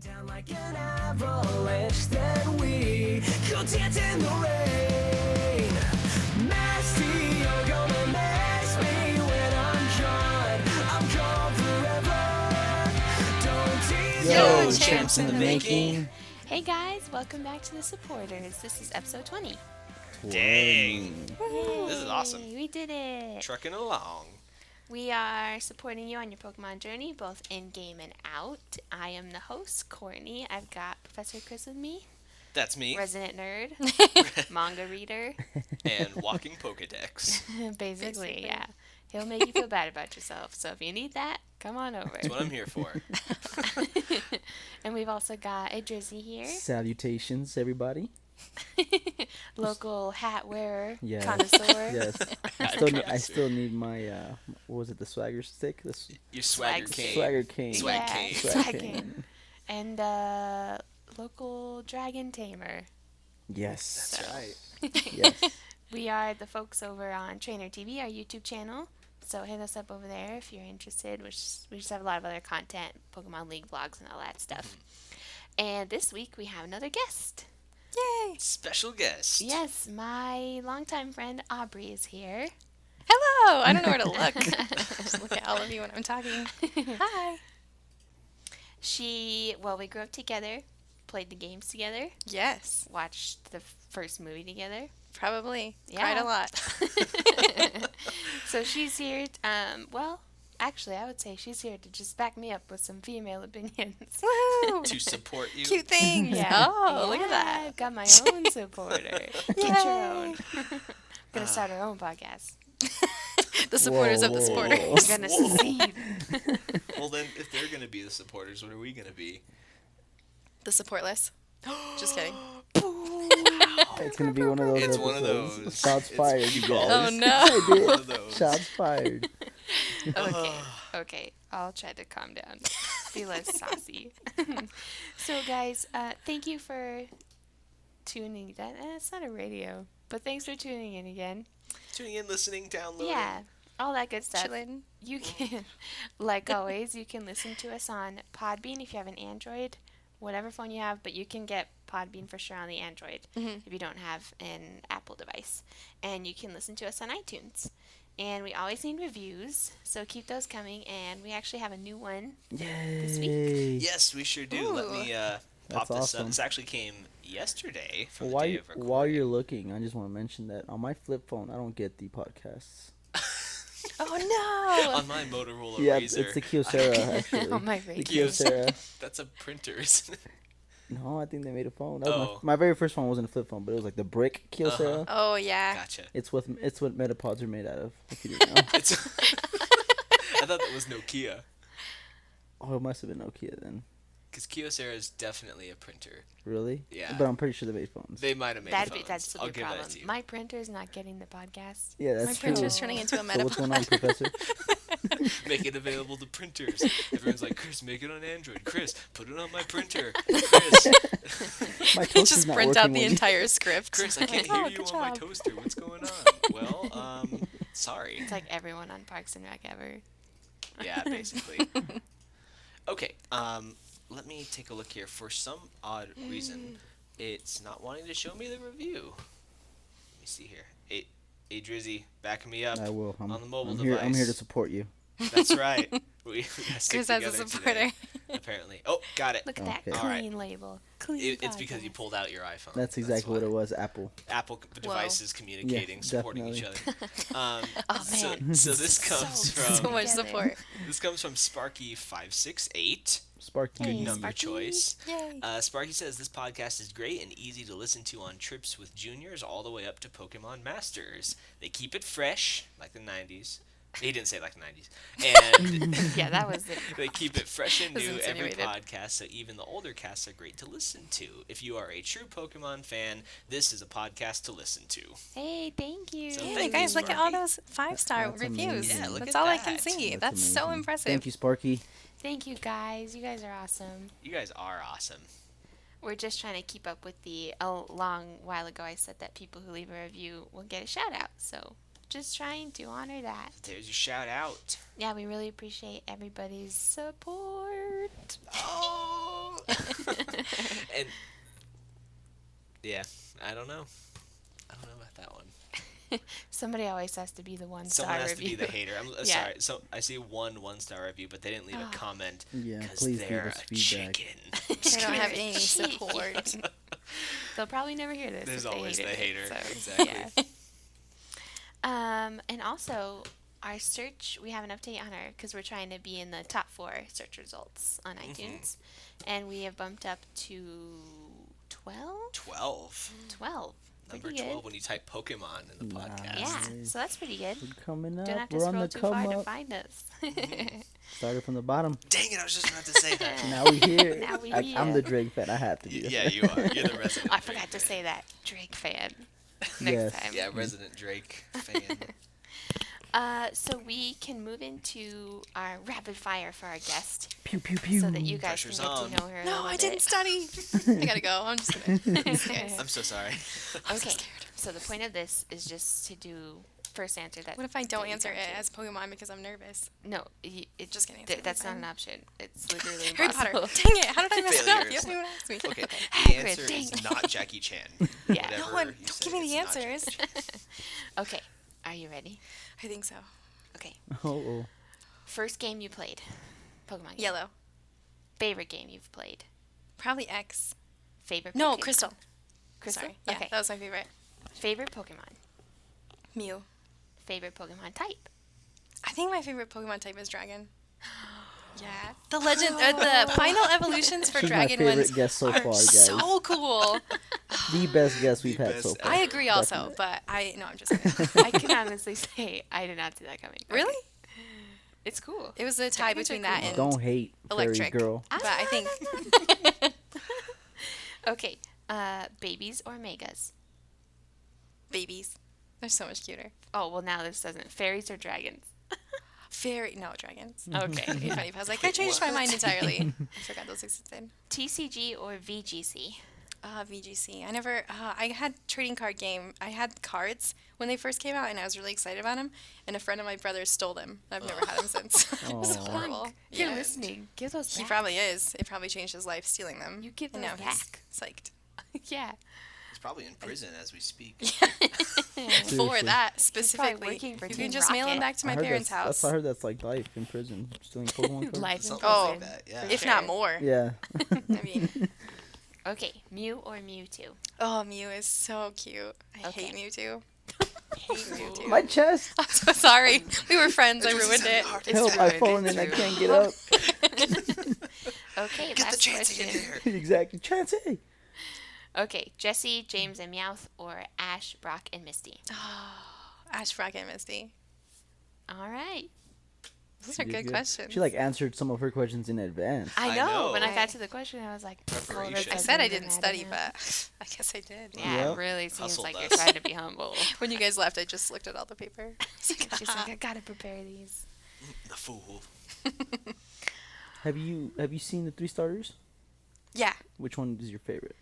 Down like an avalanche, then we go dance in the rain. Misty, you're gonna miss me when I'm gone forever. Don't tease Yo, me. champs in the making. Hey guys, welcome back to the supporters. This is episode 20. Dang. Yay, This is awesome. We did it. Trucking along. We are supporting you on your Pokemon journey, both in-game and out. I am the host, Cortney. I've got Professor Chris with me, That's me. resident nerd, manga reader. And walking Pokedex. Basically, yeah. He'll make you feel bad about yourself. So if you need that, come on over. That's what I'm here for. And we've also got Adrizzy here, Salutations, everybody. local hat wearer, Yes. connoisseur. Yes. I still need my, what was it, the swagger stick? Your swagger Swag cane. Swagger cane. Swag Yeah, cane. swag cane. And local dragon tamer. Yes. That's right. Yes. We are the folks over on Trainer TV, our YouTube channel. So hit us up over there if you're interested. We just have a lot of other content, Pokemon League vlogs and all that stuff. And this week we have another guest. Yay! Special guest. Yes, my longtime friend Aubrie is here. Hello! I don't know where to look. Just look at all of you when I'm talking. Hi! We grew up together, played the games together, Yes, watched the first movie together. probably. Yeah. Cried a lot. So she's here, actually I would say she's here to just back me up with some female opinions. Woohoo! To support you. Cute things. Yeah. Oh, look at Yeah, that. I've got my own supporter. Get your own. We're gonna start our own podcast. The supporters of the Whoa. supporters. We're gonna succeed. Well, then, if they're going to be the supporters, what are we going to be? The supportless. Just kidding. It's going to be one of those It's episodes. one of those. Shots It's fired, you called- guys. Oh no. I did. One of those. Shots fired. Okay. I'll try to calm down. Be less saucy. So guys, thank you for tuning. It's not a radio, but thanks for tuning in again. Tuning in, listening, downloading. Yeah, all that good stuff. Chillin'. You can, like always, you can listen to us on Podbean if you have an Android, whatever phone you have, but you can get Podbean for sure on the Android if you don't have an Apple device. And you can listen to us on iTunes. And we always need reviews, so keep those coming. And we actually have a new one. Yay. Yes, we sure do. Let me pop That's this awesome. up. This actually came yesterday from While, the day of recording. while you're looking, I just want to mention that on my flip phone, I don't get the podcasts. Oh no! On my Motorola Yeah, Razr. it's the Kyocera, actually. Oh, my The radio. Kyocera. That's a printer, isn't it? No, I think they made a phone. That was Oh. my very first phone wasn't a flip phone, but it was like the brick Kyocera. Oh yeah. Gotcha. It's what Metapods are made out of. If you didn't know. It's I thought that was Nokia. Oh, it must have been Nokia then. Because Kyocera is definitely a printer. Really? Yeah. But I'm pretty sure they made phones. They might have made phones. That's the I'll big give problem. that to you. My printer's not getting the podcast. Yeah, My that's true. printer's turning into a So what's going on, metapod. Professor? Make it available to printers. Everyone's like, Chris, make it on Android. Chris, put it on my printer. Chris, My toaster's Just not print out working the when you- entire script. Chris, I can't Oh, hear you good on my job. toaster. What's going on? Well, sorry. It's like everyone on Parks and Rec ever. Yeah, basically. Okay, let me take a look here. For some odd reason, it's not wanting to show me the review. Let me see here. Adrizzy, back me up I will. on the mobile I'm device. here. I'm here to support you. That's right. We gotta stick Chris as a together supporter. today, apparently. Oh, got it. Look at that Okay. All right. clean label. Clean It's because you podcast. pulled out your iPhone. That's exactly what why. it was. Apple. Apple devices communicating, Yes, supporting each other. definitely. Oh, So, man. so this comes So from So much Together. support. this comes from Sparky568. Sparky. Hey, Number Sparky. choice. Yay. Sparky says this podcast is great and easy to listen to on trips with juniors all the way up to Pokemon Masters. They keep it fresh, like the 90s. He didn't say like the 90s. And Yeah, that was it. they keep it fresh and That's new every insinuated. podcast, so even the older casts are great to listen to. If you are a true Pokemon fan, this is a podcast to listen to. Hey, thank you. So Yeah, thank guys, you, look at all Sparky. those 5-star That's reviews. amazing. Yeah, look That's at all I can that. see. That's so amazing. impressive. Thank you, Sparky. Thank you, guys. You guys are awesome. You guys are awesome. We're just trying to keep up with a long while ago I said that people who leave a review will get a shout out. So just trying to honor that. There's your shout out. Yeah, we really appreciate everybody's support. Oh, And yeah, I don't know. I don't know about that one. Somebody always has to be the one Someone star has review. to be the hater. I'm Yeah. sorry. So I see one-star review, but they didn't leave a comment Yeah, because please leave they're us a feedback. chicken. They don't have any Cheat. support. They'll probably never hear this. There's if they always the hated it, hater. so, Exactly. yeah. And also, our search, we have an update on our, because we're trying to be in the top 4 search results on iTunes. And we have bumped up to 12? 12. 12. Number Pretty 12 good. when you type Pokemon in the podcast. Yeah, Nice. so that's pretty good. We're coming up. Don't have to We're on scroll the too come far to up. find us. Started from the bottom. Dang it, I was just about to say that. Now we here. Now we I'm here. the Drake fan. I have to be. Yeah, you are. You're the resident I Drake forgot to fan. say that. Drake fan. Next Yes. time. Yeah, resident Drake fan. So we can move into our rapid fire for our guest, Pew pew pew. so that you guys Pressure's can get on. to know her. a No, little I bit. didn't study. I gotta go. I'm just kidding. I'm so sorry. Okay. So the point of this is just to do first answer that. What if I don't that you answer come it to. as Pokemon because I'm nervous? No, it Just kidding, it's that's not fine. an option. It's literally Harry Potter. impossible. Dang it! How did I mess it up? You Failures. haven't even asked me. Okay, the Hagrid, answer dang is it. not Jackie Chan. Yeah. Whatever No one. you Don't say, give me the it's not Jackie answers. Chan. Okay. Are you ready? I think so. Okay. Oh. First game you played. Pokemon game. Yellow. Favorite game you've played. Probably X. Favorite. No, Pokemon? Crystal. Crystal. Sorry. Yeah, Okay. that was my favorite. Favorite Pokemon. Mew. Favorite Pokemon type. I think my favorite Pokemon type is Dragon. Yeah. The legend, the final evolutions for She's my Dragon favorite ones guest so are far, guys. so cool. The best guest we've The had so best far. I agree also, Definitely. but no, I'm just kidding. I can honestly say I did not see that coming. Okay. Really? It's cool. It was a tie Dragons are between that cool. and Don't hate Fairy Electric. Girl. But I think Okay. Babies or megas? babies. They're so much cuter. Oh, well, now this doesn't. Fairies or dragons? No, dragons. Okay. It'd be funny if I was like, I changed my mind entirely. I forgot those existed. TCG or VGC? VGC. I never. I had trading card game. I had cards when they first came out, and I was really excited about them. And a friend of my brother's stole them. I've never had them since. It was Aw. horrible. You're Yeah. listening. Give those He back. probably is. It probably changed his life stealing them. You give and those now he's back. psyched. Yeah. He's probably in prison as we speak. For Seriously. that specifically, working for you Team can just mail them Rocket. back to my I heard parents' that's, house. I heard that's like life in prison, stealing Pokemon cards. Life in Something Oh. like that, yeah. If sure. not more. Yeah. I mean, Okay. Mew or Mewtwo? oh, Mew is so cute. I Okay. hate Mewtwo. Hate Mewtwo. My chest. I'm so sorry. We were friends. I Adrizzy's ruined having a it. hard It's Help! true, I've it fallen is and I true. can't get up. Okay. Get the last Chansey in question. here. Exactly. Chansey. Okay. Jesse, James, and Meowth or Ash, Brock, and Misty? Ash, Brock, and Misty. All right. Those are She did good questions. She like answered some of her questions in advance. I know. When I Right. got to the question, I was like, Preparation. I said I didn't study, but I guess I did. Yeah, Yeah. it really seems Hustled like us. you're trying to be humble. When you guys left, I just looked at all the paper. She's like, I gotta prepare these. The fool. Have you seen the 3 starters? Yeah. Which one is your favorite?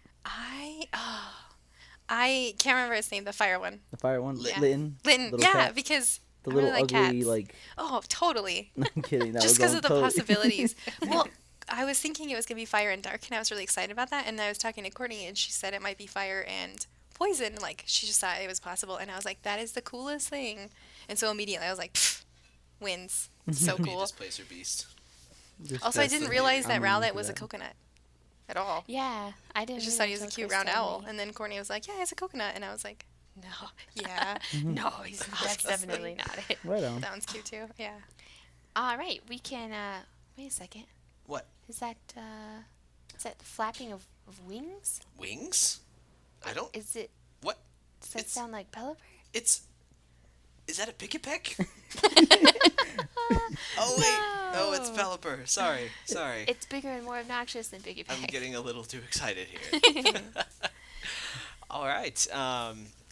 I can't remember his name. The fire one. The fire one, Yeah. Litten. Litten. Little Yeah, cat. because The I little really like ugly cats. like. Oh, totally. No, I'm kidding. That Just was because on of the totally- possibilities. Well, I was thinking it was gonna be fire and dark, and I was really excited about that. And I was talking to Courtney, and she said it might be fire and poison. Like she just thought it was possible, and I was like, that is the coolest thing. And so immediately I was like, pfft, wins. So Be a cool. displacer beast. Just Also, I that's didn't the- realize that I'm Rowlet into was a that. coconut at all. Yeah, I I didn't. just thought he was a cute round owl. And then Courtney was like, yeah, it's a coconut. And I was like, no, yeah, No, that's definitely not it. Right on. that one's cute too. Yeah. All right, we can. Wait a second. What? Is that flapping of wings? Wings? I don't. Is it? What? Does that It's- sound like Pelipper? It's. Is that a Pick-a-Peck? Oh wait. Oh, it's No. Pelipper. Sorry. Sorry. It's bigger and more obnoxious than Piggy I'm Peck. getting a little too excited here. All right.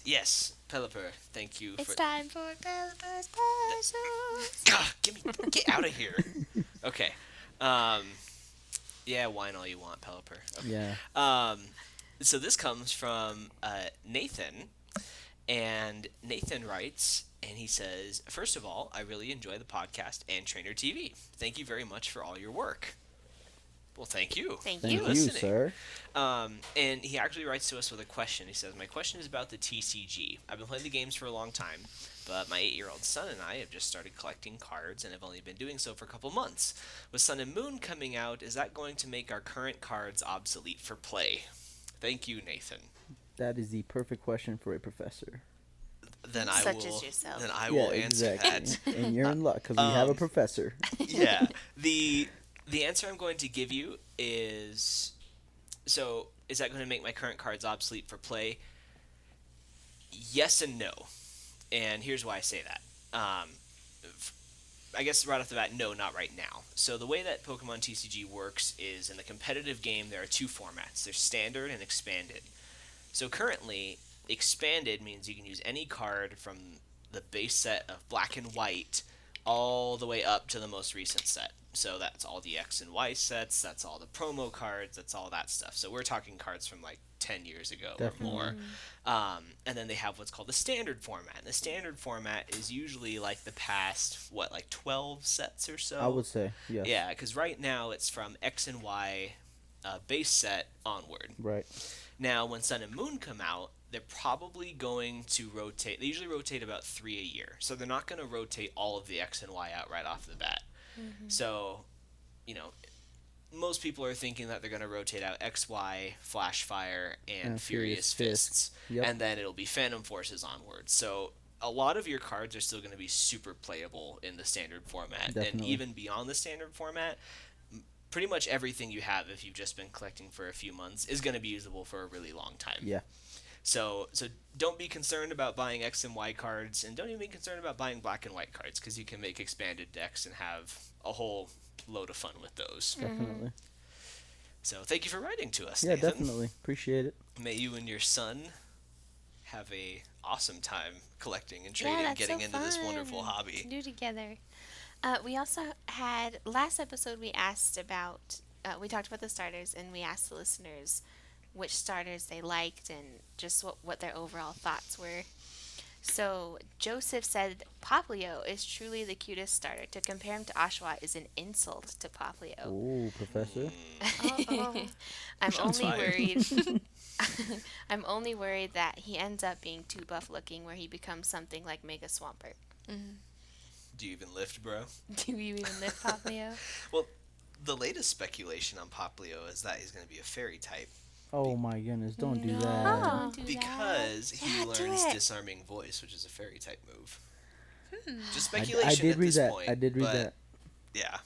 Yes, Pelipper. Thank you It's for. time for Pelipper's puzzles. God, get out of here. Okay. Yeah, whine all you want, Pelipper. Okay. Yeah. So this comes from Nathan, and Nathan writes, and he says, first of all, I really enjoy the podcast and Trainer TV. Thank you very much for all your work. Well, thank you. Thank Thank you. you, Listening. sir. And he actually writes to us with a question. He says, "My question is about the TCG. I've been playing the games for a long time, but my 8-year-old son and I have just started collecting cards and have only been doing so for a couple months. With Sun and Moon coming out, is that going to make our current cards obsolete for play? Thank you, Nathan." That is the perfect question for a professor. Then I Such will. as yourself. Then I Yeah, will answer exactly. that. And you're in luck because we have a professor. Yeah. The answer I'm going to give you is, so is that going to make my current cards obsolete for play? Yes and no. And here's why I say that. I guess right off the bat, no, not right now. So the way that Pokemon TCG works is in the competitive game there are two formats. There's standard and expanded. So currently, expanded means you can use any card from the base set of black and white all the way up to the most recent set. So that's all the X and Y sets, that's all the promo cards, that's all that stuff. So we're talking cards from like 10 years ago Definitely. or more. And then they have what's called the standard format. And the standard format is usually like the past, like 12 sets or so? I would say, yes. Yeah, because right now it's from X and Y base set onward. Right. Now, when Sun and Moon come out, they're probably going to rotate. They usually rotate about 3 a year. So they're not going to rotate all of the X and Y out right off the bat. So, most people are thinking that they're going to rotate out X, Y, Flash Fire, and Furious Fists. Yep. And then it'll be Phantom Forces onward. So a lot of your cards are still going to be super playable in the standard format. And Definitely. even beyond the standard format, pretty much everything you have, if you've just been collecting for a few months, is going to be usable for a really long time. Yeah. So don't be concerned about buying X and Y cards, and don't even be concerned about buying black and white cards, because you can make expanded decks and have a whole load of fun with those. Definitely. So thank you for writing to us, Yeah, Nathan. definitely. Appreciate it. May you and your son have a awesome time collecting and trading, that's getting so into this wonderful fun hobby. to do together. We also had, last episode we asked about, we talked about the starters, and we asked the listeners which starters they liked and just what their overall thoughts were. So Joseph said Poplio is truly the cutest starter. To compare him to Oshawott is an insult to Poplio. Oh, professor. I'm Shots only fired. worried. I'm only worried that he ends up being too buff looking, where he becomes something like Mega Swampert. Do you even lift, bro? Do you even live Poplio? Well, the latest speculation on Poplio is that he's going to be a fairy type. Oh my goodness, don't do No, that. don't do that. Because he Yeah, do learns it. Disarming Voice, which is a fairy type move. Just I speculation did at read this that. point. I did read but, that. Yeah.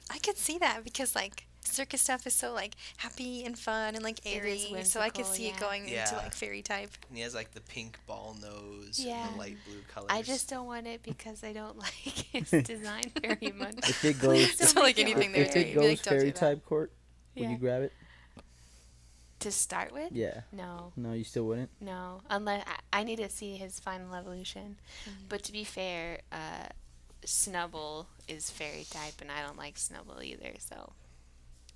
I could see that because like circus stuff is so like happy and fun and like It is airy, so I could whimsical, see it yeah. going Yeah. into like fairy type. And he has like the pink ball nose Yeah. and the light blue colors. I just don't want it because I don't like his design very much. If it goes, Don't So, like, make it anything look there, if fairy. it Be goes like, don't do fairy that. type court, would Yeah. you grab it? To start with? Yeah. No, No, you still wouldn't. no. Unless I need to see his final evolution. But to be fair, Snubble is fairy type, and I don't like Snubble either. So,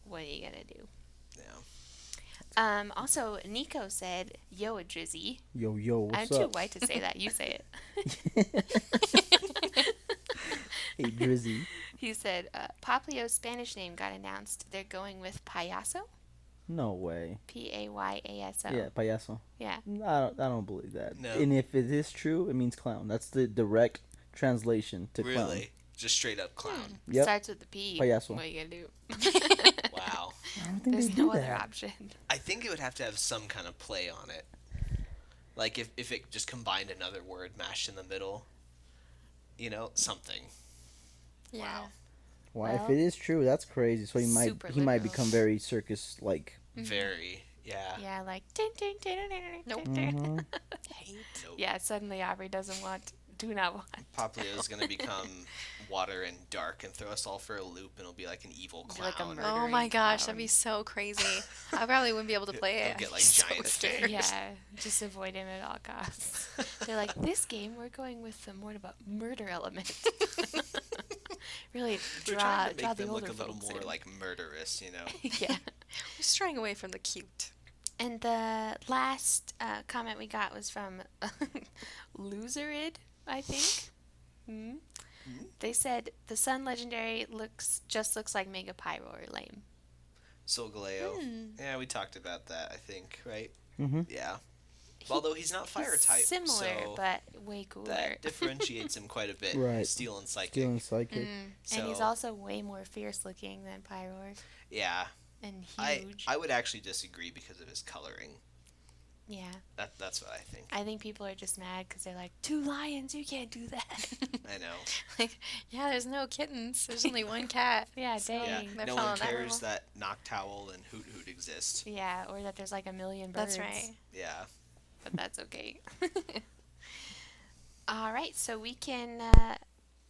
what are you gonna do? Yeah. Also, Nico said, "Yo, Adrizzy." Yo, I'm what's too up? white to say that. You say it. Hey, Drizzy. He said, Poplio's Spanish name got announced. They're going with Payaso? No way. P-A-Y-A-S-O. Yeah, payaso. Yeah. I don't believe that. No. And if it is true, it means clown. That's the direct translation to clown. Really? Just straight up clown. Yep. Starts with the P. Payaso. What are you going to do? Wow. I don't think There's they do no other that. option. I think it would have to have some kind of play on it. Like if it just combined another word mashed in the middle. Something. Yeah. Wow. Wow, if Well, it is true, that's crazy. So super he might literal. become very circus like. Very. Yeah. Yeah, like... Tin, tin, tin, tin, tin, Nope. tin, tin. Mhm. Hate. Nope. Yeah, suddenly Aubrie do not want. Poplio is going to become water and dark and throw us all for a loop, and it'll be like an evil Be like a clown. murder. Oh my Murdering gosh, clown. that'd be so crazy. I probably wouldn't be able to play They'll it. get, I'd like, be so giant scared. fairies. Yeah, just avoid him at all costs. They're like, this game, we're going with the more about murder element. Really We're draw trying to draw make the them older look a little folks more in. like murderous, Yeah. We're straying away from the cute. And the last comment we got was from Loserid, I think. Hmm? They said the Sun Legendary looks like Mega Pyro or lame. Solgaleo. Yeah, we talked about that, I think, right? Mm-hmm. Yeah. Although he's not fire He's type, similar, so but way cooler. that differentiates him quite a bit. Right. Steel and psychic. Steel and psychic. So, And he's also way more fierce looking than Pyroar. yeah, And I huge. I would actually disagree because of his coloring. Yeah. That's what I think. I think people are just mad because they're like, 2 lions, you can't do that. I know. Like, yeah, there's no kittens. There's only one cat. Yeah, So, Yeah, dang. they're no one following that cares rule. that Noctowl and Hoot Hoot exist. Yeah, or that there's like a million birds. That's right. Yeah. But that's okay. All right, so we can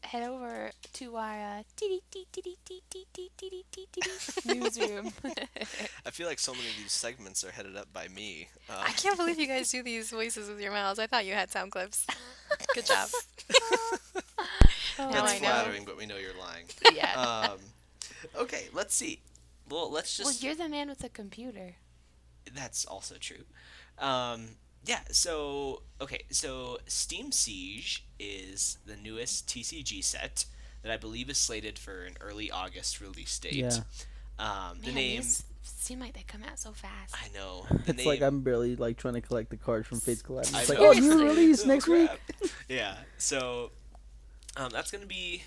head over to our newsroom. I feel like so many of these segments are headed up by me. I can't believe you guys do these voices with your mouths. I thought you had sound clips. Good job. Oh, Now That's I know. flattering, but we know you're lying. yeah. Okay, let's see. Well, let's Well, just. you're the man with a computer. That's also true. Yeah, so Steam Siege is the newest TCG set that I believe is slated for an early August release date. Yeah. The Man, name, these seem like they come out so fast. I know. The It's name, like I'm barely like trying to collect the cards from Fate's Collab. I It's like, know. oh, new Seriously. release Oh, next week. crap. Yeah. So, that's gonna be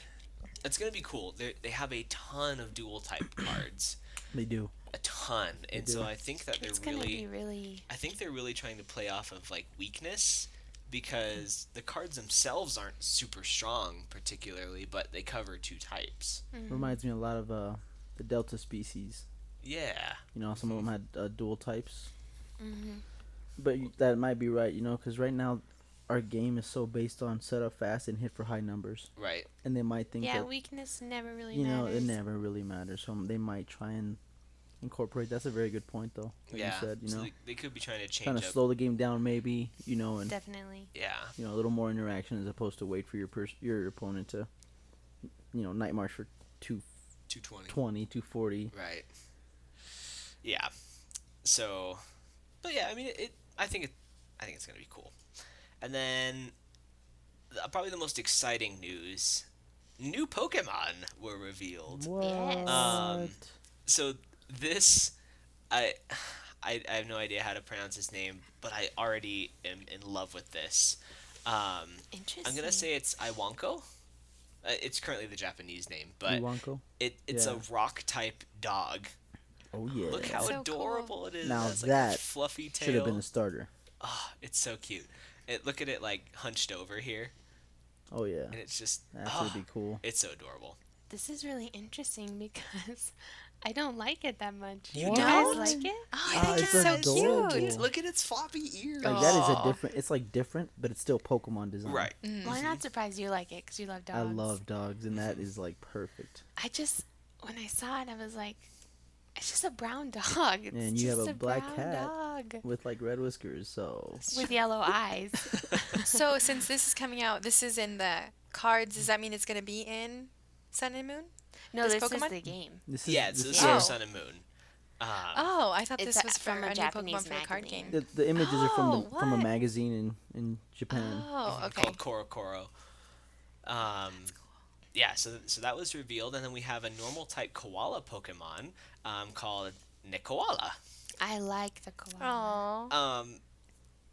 cool. They have a ton of dual type cards, They do. a ton, and so do. I think that It's they're gonna really. be really. I think they're really trying to play off of like weakness because the cards themselves aren't super strong particularly, but they cover 2 types. Reminds me a lot of the Delta species. Yeah. You know, some of them had dual types. Mhm. But that might be right, you know, because right now our game is so based on set up fast and hit for high numbers. Right. And they might think Yeah, that, weakness never really you know, matters. it never really matters. So they might try and incorporate. That's a very good point, though. Like Yeah. you said, you so know, they could be trying to change trying to up. slow the game down maybe, you know, and Definitely. Yeah. you know, a little more interaction as opposed to wait for your opponent to, you know, night march for 220. 240. Right. Yeah. So, but yeah, I mean, I think it's gonna be cool. And then, probably the most exciting news: new Pokemon were revealed. What? Yes. So this, I have no idea how to pronounce his name, but I already am in love with this. Interesting. I'm gonna say it's Iwanko. It's currently the Japanese name, but Iwanko? it's Yeah. a rock type dog. Oh yeah. Look how So cool. adorable it is. Now It has, like, a that fluffy tail. should have been a starter. Oh, it's so cute. Look at it like hunched over here, Oh yeah. and it's just That should be cool. It's so adorable. This is really interesting because I don't like it that much. You You guys don't? like it? Oh, I Ah, think it's it's so adorable. cute. Look at its floppy ears. Like that is a Aw. different. It's like different, but it's still Pokemon design. Right. Well, I'm not surprised you like it because you love dogs. I love dogs, and that is like perfect. I just, when I saw it, I was like, it's just a brown dog. It's And you have just a black brown cat. dog With like red whiskers, so with yellow eyes. So since this is coming out, this is in the cards. Does that mean it's gonna be in Sun and Moon? No, This this is Pokemon? the game. this is Yeah, it's this the Oh. Sun Sun and Moon. Oh, I thought It's this was from for a a new Japanese Pokemon for the card magazine. game. the images are Oh, from a what? magazine in Japan. Oh, okay. Called Koro Koro. Yeah, so that was revealed, and then we have a normal type koala Pokemon called Nekoala. I like the koala. Aw.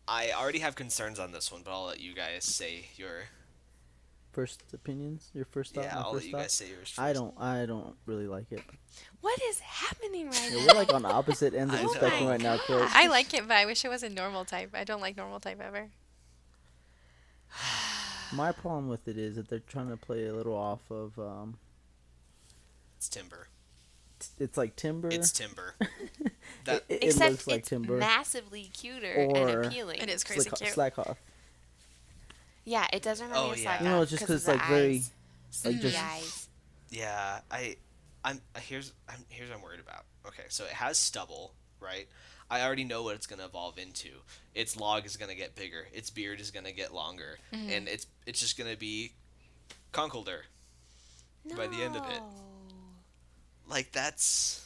I already have concerns on this one, but I'll let you guys say your First opinions, your first thought, yeah. my I'll let first you thought. guys say yours first. I don't really like it. What is happening right Yeah, now? we're like on opposite ends of I the know. spectrum right now, Court. I like it, but I wish it wasn't normal type. I don't like normal type ever. My problem with it is that they're trying to play a little off of It's Timber. it's like Timber. It's Timber. That it Except looks like it's Timber. massively cuter Or- and appealing. It is crazy cute. Slackoff. Yeah, it does remind Oh, me of yeah. Slackoff. You know, it's just 'cause of it's, the like, very- eyes. like, The just- eyes. yeah. I'm here's what I'm worried about. Okay, so it has stubble, right? I already know what it's gonna evolve into. Its log is gonna get bigger. Its beard is gonna get longer, and it's just gonna be Conkeldurr. By the end of it. No. Like that's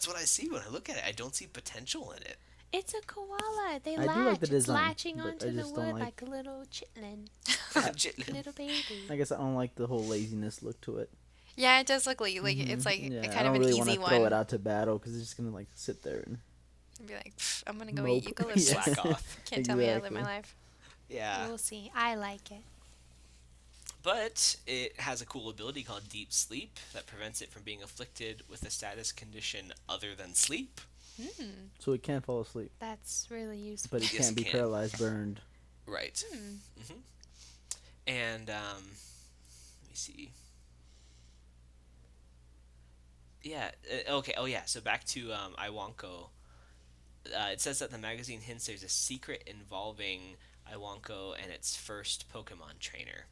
what I see when I look at it. I don't see potential in it. It's a koala. They I latch. do like the It's design, latching but onto I the just don't wood like- like a little chitlin, Chitlin. little baby. I guess I don't like the whole laziness look to it. Yeah, it does look like it's like Yeah, a I kind don't of an really want easy to throw it one. out to battle because it's just gonna like sit there and Be like, "Pff, I'm gonna go mope. eat eucalyptus. Yeah. Slack off. Can't tell me how to live my life. Yeah. We'll see. I like it. But it has a cool ability called Deep Sleep that prevents it from being afflicted with a status condition other than sleep. So it can't fall asleep, That's really useful. but it Yes, can't be it can. paralyzed, burned. Right. And, let me see. Yeah, okay, oh yeah, so back to Iwanko. It says that the magazine hints there's a secret involving Iwanko and its first Pokemon trainer.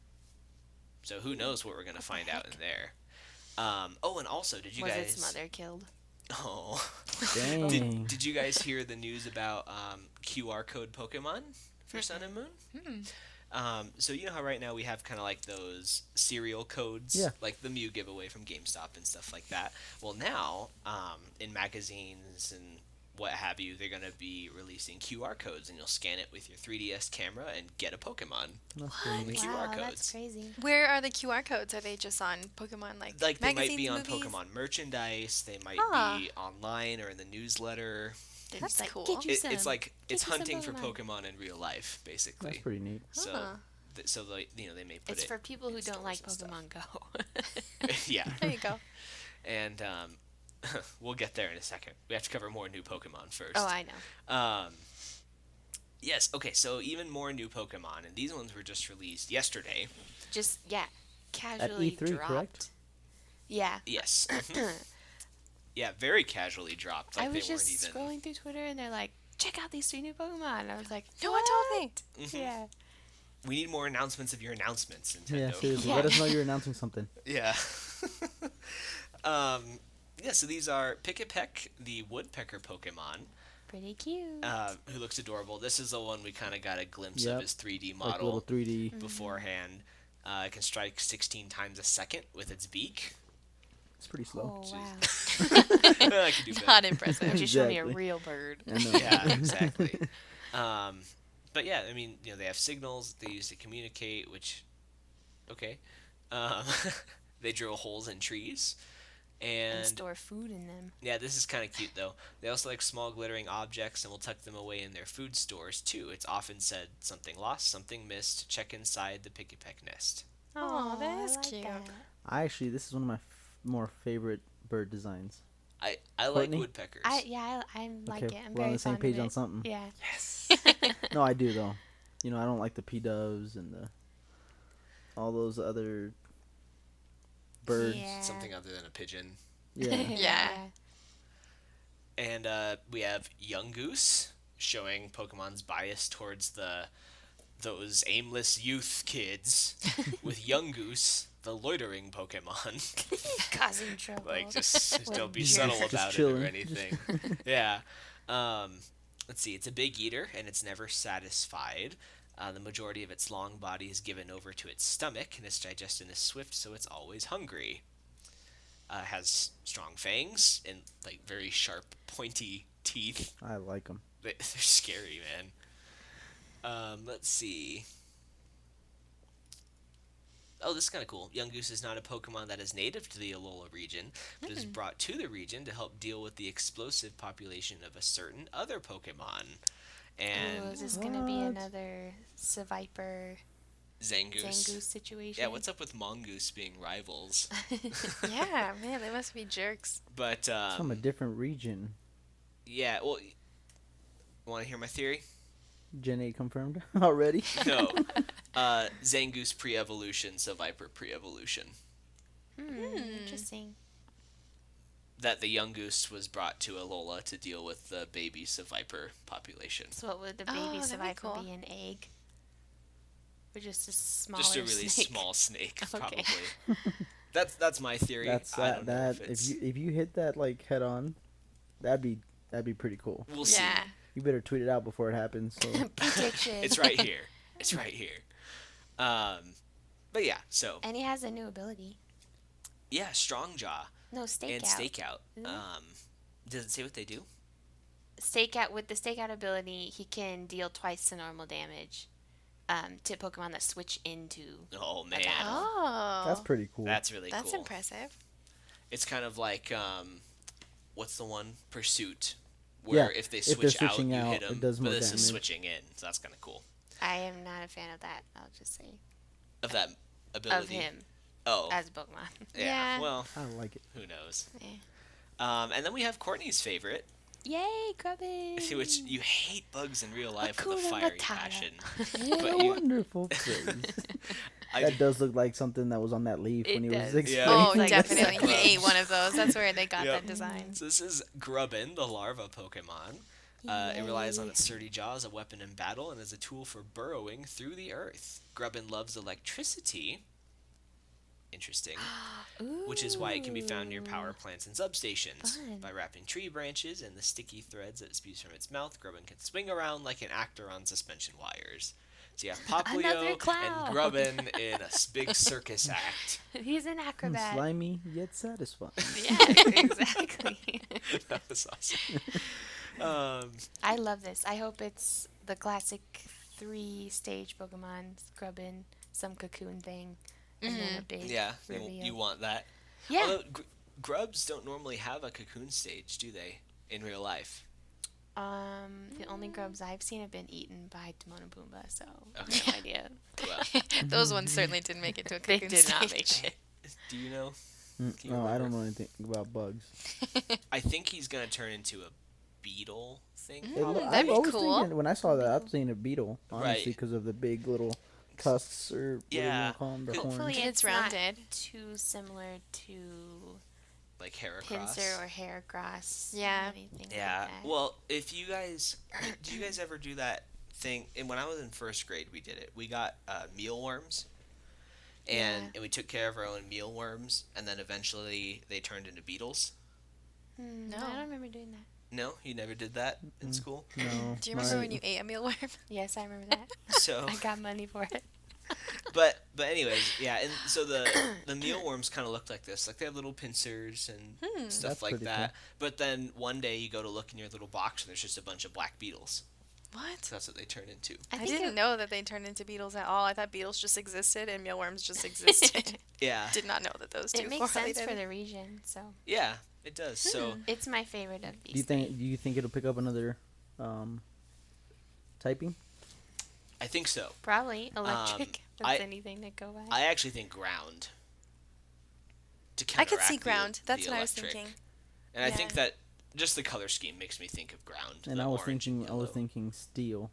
So who knows what we're going to find out in there. Oh, and also, did you Was guys... its mother killed? Oh. Dang. Did you guys hear the news about QR code Pokemon for Sun and Moon? So you know how right now we have kind of like those serial codes, Yeah. like the Mew giveaway from GameStop and stuff like that. Well, now in magazines and what have you, they're going to be releasing QR codes, and you'll scan it with your 3DS camera and get a Pokemon. That's pretty neat. QR Wow, codes. that's crazy. Where are the QR codes? Are they just on Pokemon Like they might magazines, be on movies? Pokemon merchandise, they might Huh. be online or in the newsletter. That's like, cool. "Get you some. It's like it's Get you some hunting for Pokemon." Pokemon in real life, basically. That's pretty neat. So, Huh. so they, they may put It's it. for people who in don't like stores and Pokemon Go. stuff. Yeah, There you go. and we'll get there in a second. We have to cover more new Pokemon first. Oh, I know. Yes. Okay. So even more new Pokemon, and these ones were just released yesterday. Just, yeah, casually E3, dropped. correct? Yeah. Yes. Yeah, very casually dropped. Like I was they weren't just even. scrolling through Twitter and they're like, check out these 3 new Pokemon. I was like, No one told me. Mhm. Yeah. We need more announcements of your announcements, Nintendo. Yeah, seriously. Yeah. Let us know you're announcing something. Yeah. Yeah, so these are Pikipek, the woodpecker Pokemon, Pretty cute. who looks adorable. This is the one we kind of got a glimpse Yep. of his 3D Like model little 3D. beforehand. It can strike 16 times a second with its beak. It's pretty slow. Oh, wow. I could do better. Not impressive. Just show me a Exactly. real bird. I know. Yeah, exactly. But yeah, I mean, they have signals they use to communicate, which, okay. They drill holes in trees. And And store food in them. yeah, this is kind of cute though. They also like small glittering objects and will tuck them away in their food stores too. It's often said something lost, something missed. Check inside the Pikipek nest. Aw, that I is like cute. that. This is one of my more favorite bird designs. I like Courtney? woodpeckers. I like Okay, it. I'm we're on very the same fond page of on it. something. Yeah. Yes. No, I do though. I don't like the P-doves and all those other birds. Yeah. Something other than a pigeon. Yeah. Yeah. And we have Young Goose showing Pokemon's bias towards those aimless youth kids with Young Goose, the loitering Pokemon. Causing trouble. Like just don't be Just subtle about it or chilling. anything. Yeah. Let's see. It's a big eater and it's never satisfied. The majority of its long body is given over to its stomach, and its digestion is swift, so it's always hungry. Has strong fangs and like very sharp, pointy teeth. I like them. They're scary, man. Let's see. Oh, this is kind of cool. Young Goose is not a Pokemon that is native to the Alola region, but is brought to the region to help deal with the explosive population of a certain other Pokemon. And Ooh, is this going to be What? another Seviper Zangoose. Zangoose situation? Yeah, what's up with Mongoose being rivals? Yeah, man, they must be jerks. But, It's from a different region. yeah, well, want to hear my theory? Gen 8 confirmed already. No. Zangoose pre-evolution, Seviper pre-evolution. Interesting. That the young goose was brought to Alola to deal with the baby Seviper population. So what would the baby Oh, that'd be Seviper cool. be? An egg? Or just a smaller Just a really snake? small snake, Okay. probably. That's my theory. That's I don't know that. if it's... If you hit that like head on, that'd be pretty cool. We'll see. Yeah. You better tweet it out before it happens. So. Prediction. It's right here. It's right here. But yeah, so And he has a new ability. yeah, Strong Jaw No, stakeout. and Stakeout. Mhm. Does it say what they do? Stakeout, with the stakeout ability, he can deal twice the normal damage. tip Pokemon that switch into. Oh man, battle. Oh. That's pretty cool. that's really That's cool. impressive. It's kind of like what's the one? Pursuit, where Yeah, if they if they're switch out, switching you out, hit it them. does But more this is damage. switching in, so that's kind of cool. I am not a fan of that. I'll just say Of that ability. of him Oh, as a Pokemon. yeah. Yeah. Well, I don't like it. who knows? Yeah. And then we have Courtney's favorite, Yay, Grubbin! which you hate bugs in real life with a Hakuna fiery Matata. passion. What But a you- wonderful phrase. I That does look like something that was on that leaf It when he was does. explaining. Oh, Like definitely. He Grubs. ate one of those. That's where they got Yep. that design. So this is Grubbin, the larva Pokemon. It relies on Yay. its sturdy jaw as a weapon in battle and as a tool for burrowing through the earth. Grubbin loves electricity. Interesting. Which is why it can be found near power plants and substations. Fun. By wrapping tree branches and the sticky threads that it spews from its mouth, Grubbin can swing around like an actor on suspension wires. So you have Another Popplio clown. and Grubbin in a big circus act. He's an acrobat. Slimy yet satisfying. Yes, exactly. That was awesome. I love this. I hope it's the classic 3-stage Pokemon, Grubbin, some cocoon thing, and then a big Yeah, reveal. you want that. Yeah. Although grubs don't normally have a cocoon stage, do they? In real life. The only grubs I've seen have been eaten by Timon and Pumbaa, so Okay. no idea. Well, Those ones certainly didn't make it to a They cocoon did not stage. make it. do you know? Can you No, I don't remember? know anything about bugs. I think he's gonna turn into a beetle thing. It probably. that'd be I was cool. thinking, when I saw that, I was thinking a beetle, Right. honestly, because of the big little tusks or what do you Yeah. want to call them, the Hopefully horns. It's it's rounded. not too similar to Like Heracross. Pinsir or Heracross. Yeah. Anything Yeah. like that. Well, if you guys, do you guys ever do that thing? And when I was in first grade, we did it. We got mealworms, and we took care of our own mealworms, and then eventually they turned into beetles. No. I don't remember doing that. No, you never did that in school. No. Do you remember when you ate a mealworm? Yes, I remember that. So, I got money for it. but anyways, yeah. And so the mealworms kind of look like this. Like they have little pincers and stuff That's like pretty that. But then one day you go to look in your little box and there's just a bunch of black beetles. What? So that's what they turn into. I think didn't know that they turned into beetles at all. I thought beetles just existed and mealworms just existed. Yeah. Did not know that those two It makes sense correlated. for the region, so Yeah, it does. So it's my favorite of these. Do you think it'll pick up another typing? I think so. Probably electric. I- That's anything to go by. I actually think ground. To I could see counteract ground. the That's what I was electric. thinking. And I think Yeah. that just the color scheme makes me think of ground. And the I was orange and thinking yellow. steel,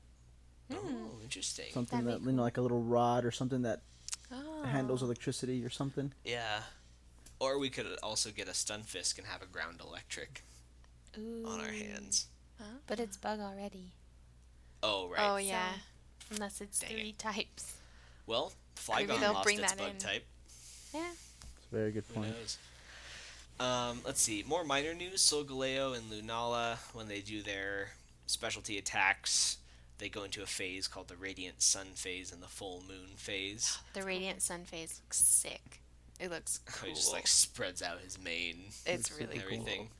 Oh, interesting. something That'd that be like a little rod or something that Oh. handles electricity or something. Yeah. Or we could also get a Stunfisk and have a ground electric on our hands. But it's bug already, Oh, right. Oh, yeah. unless it's Dang 3 types. Well, Maybe Flygon they'll lost bring its that bug in. type. Yeah. It's a very good Who point. knows? Let's see. More minor news. Solgaleo and Lunala, when they do their specialty attacks, they go into a phase called the Radiant Sun phase and the Full Moon phase. The Radiant Sun phase looks sick. It looks cool. He just like spreads out his mane It's and really cool. everything.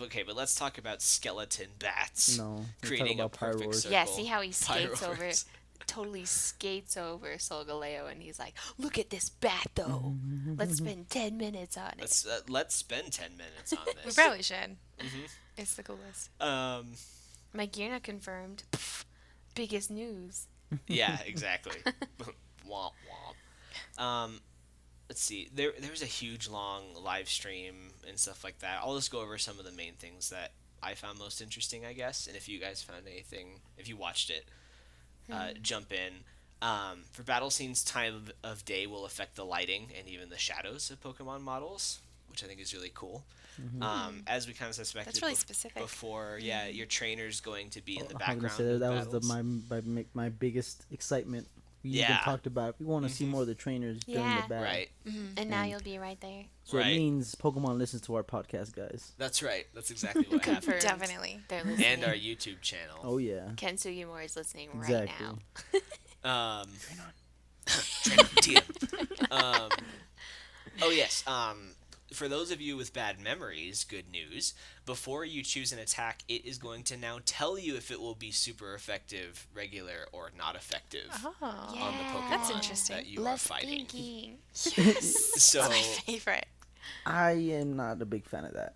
Okay, but let's talk about skeleton bats. No, let's talk Creating a about perfect Pyroars. circle. Yeah, see how he skates over, Pyroars. totally skates over Solgaleo, and he's like, "Look at this bat, though. Let's spend 10 minutes on it." Let's spend 10 minutes on We this. probably should. Mhm. It's the coolest. My gear not confirmed. Pff, biggest news. Yeah, exactly. Womp womp. Let's see. There's a huge long live stream and stuff like that. I'll just go over some of the main things that I found most interesting, I guess. And if you guys found anything, if you watched it, jump in. For battle scenes, time of day will affect the lighting and even the shadows of Pokemon models, which I think is really cool. As we kind of suspected That's really specific. before, yeah, your trainer's going to be in the I was background. gonna say that, of that was battles. my biggest excitement. We even Yeah. talked about we want to see more of the trainers during Yeah. the battle. Right. And now you'll be right there. So Right. it means Pokemon listens to our podcast, guys. That's right. That's exactly what happened. Confirmed. Definitely. They're listening. And our YouTube channel. Oh yeah. Ken Sugimori is listening Exactly. right now. Train on TM. Oh yes. for those of you with bad memories, good news. Before you choose an attack, it is going to now tell you if it will be super effective, regular, or not effective Oh. on the Pokemon That's interesting. that you Less are fighting. thinking. So My favorite. I am not a big fan of that.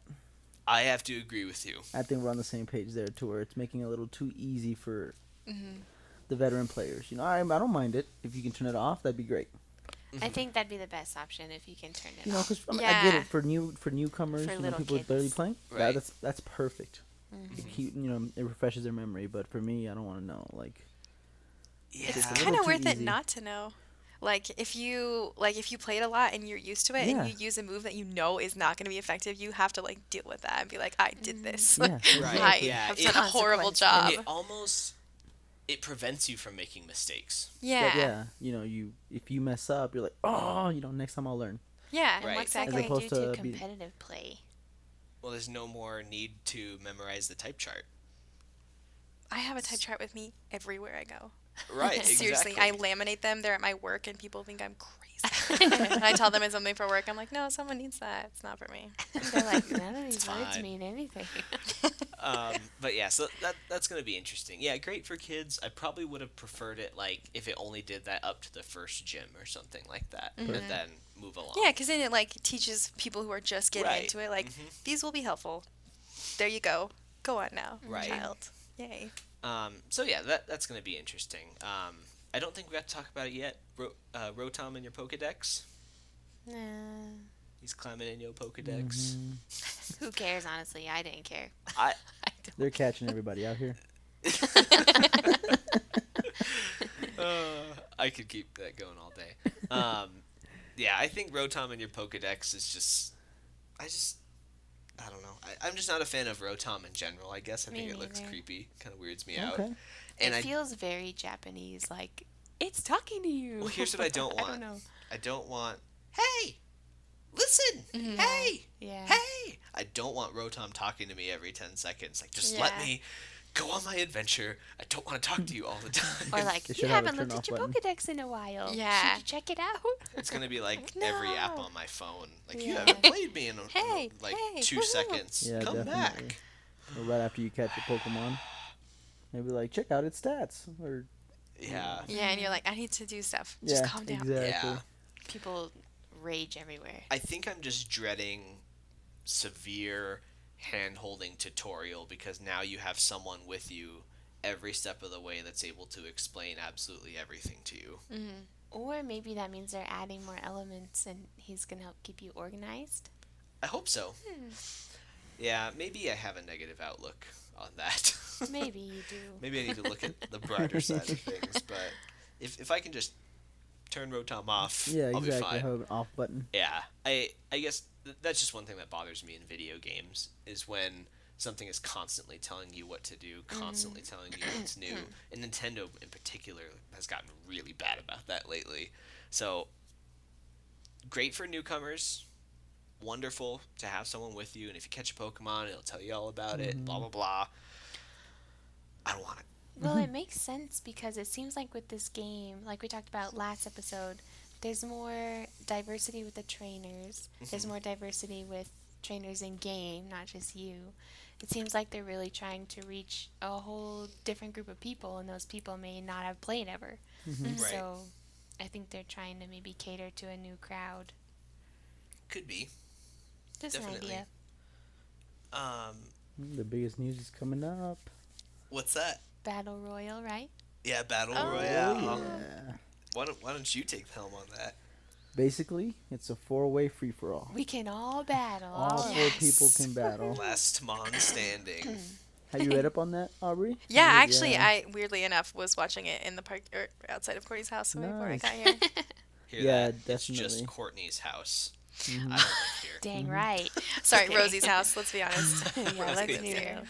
I have to agree with you. I think we're on the same page there, to where it's making it a little too easy for Mm-hmm. the veteran players. You know, I don't mind it. If you can turn it off, that'd be great. I think that'd be the best option if you can turn it You know, off. because I Yeah. get it for newcomers, For you know, little people barely kids. playing. Right. That's perfect. It it refreshes their memory. But for me, I don't want to know. Like, Yeah. It's a kind little of too worth it easy. not to know. Like if you play it a lot and you're used to it Yeah. and you use a move that you know is not going to be effective, you have to like deal with that and be like, I did this. yeah, Right. I exactly. Yeah, have it- done a horrible job. Consequences. It prevents you from making mistakes. Yeah. Yeah, you know, if you mess up, you're like, oh, next time I'll learn. Yeah. And Right. what's Exactly. that As going to opposed do to to be- competitive play? Well, there's no more need to memorize the type chart. I have a type chart with me everywhere I go. Right. Seriously, exactly. I laminate them. They're at my work and people think I'm crazy. And I tell them it's something for work. I'm like, no, someone needs that. It's not for me. They're like, none of these words fine. mean anything. But yeah, so that's gonna be interesting. Yeah, great for kids. I probably would have preferred it like if it only did that up to the first gym or something like that, and then move along. Yeah, because then it like teaches people who are just getting Right. into it, like, these will be helpful. There you go. Go on now, Right. child. Yay. So yeah, that's gonna be interesting. I don't think we got to talk about it yet. Rotom in your Pokedex. Nah. He's climbing in your Pokedex. Who cares, honestly? I didn't care. I They're catching everybody out here. I could keep that going all day. Yeah, I think Rotom in your Pokedex is just. I don't know. I'm just not a fan of Rotom in general. I guess I Me think it looks neither. creepy. Kind of weirds me out. Okay. And it I feels very Japanese, like, it's talking to you. Well, here's what I don't I want. don't know. I don't want. Hey, listen. Hey, Yeah. hey. I don't want Rotom talking to me every 10 seconds. Like, just let Yeah. me go on my adventure. I don't want to talk to you all the time. Or like, They you should have a haven't looked turn at your off button. Pokedex in a while. Yeah. Should you check it out? It's gonna be like every app No. on my phone. Like, you Yeah. haven't played me in Hey, like hey, 2 woohoo. seconds. Yeah, Come definitely. back. Or right after you catch a Pokemon, maybe like check out its stats. Or Yeah. Yeah, and you're like, I need to do stuff. Just yeah, calm down. exactly. Yeah. People rage everywhere. I think I'm just dreading severe hand-holding tutorial because now you have someone with you every step of the way that's able to explain absolutely everything to you. Or maybe that means they're adding more elements and he's going to help keep you organized. I hope so. Yeah, maybe I have a negative outlook on that. Maybe you do. Maybe I need to look at the brighter side of things, but if I can just turn Rotom off, Yeah, I'll be exactly. fine. Have an off button. Yeah, I guess that's just one thing that bothers me in video games is when something is constantly telling you what to do, constantly telling you what's new. And Nintendo in particular has gotten really bad about that lately. So great for newcomers. Wonderful to have someone with you, and if you catch a Pokemon, it'll tell you all about it. Blah blah blah. I don't want it. Well, it makes sense because it seems like with this game, like we talked about last episode, there's more diversity with the trainers. There's more diversity with trainers in game, not just you. It seems like they're really trying to reach a whole different group of people, and those people may not have played ever. Right. So I think they're trying to maybe cater to a new crowd. Could be. Just Definitely. an idea. The biggest news is coming up. What's that? Battle Royal, right? Yeah, Battle Oh. Royale. Yeah. Why don't you take the helm on that? Basically, it's a 4-way free for all. We can all battle. All right. 4 people can battle. Last man standing. Have you read up on that, Aubrey? Yeah, You- actually, I weirdly enough was watching it in the park or outside of Courtney's house before I Nice. got here. Hear Yeah, that? It's just definitely. Courtney's house. Mhm. I don't live here. Dang right. Sorry, Okay. Rosie's house. Let's be honest. Yeah, let's Rosie's do house.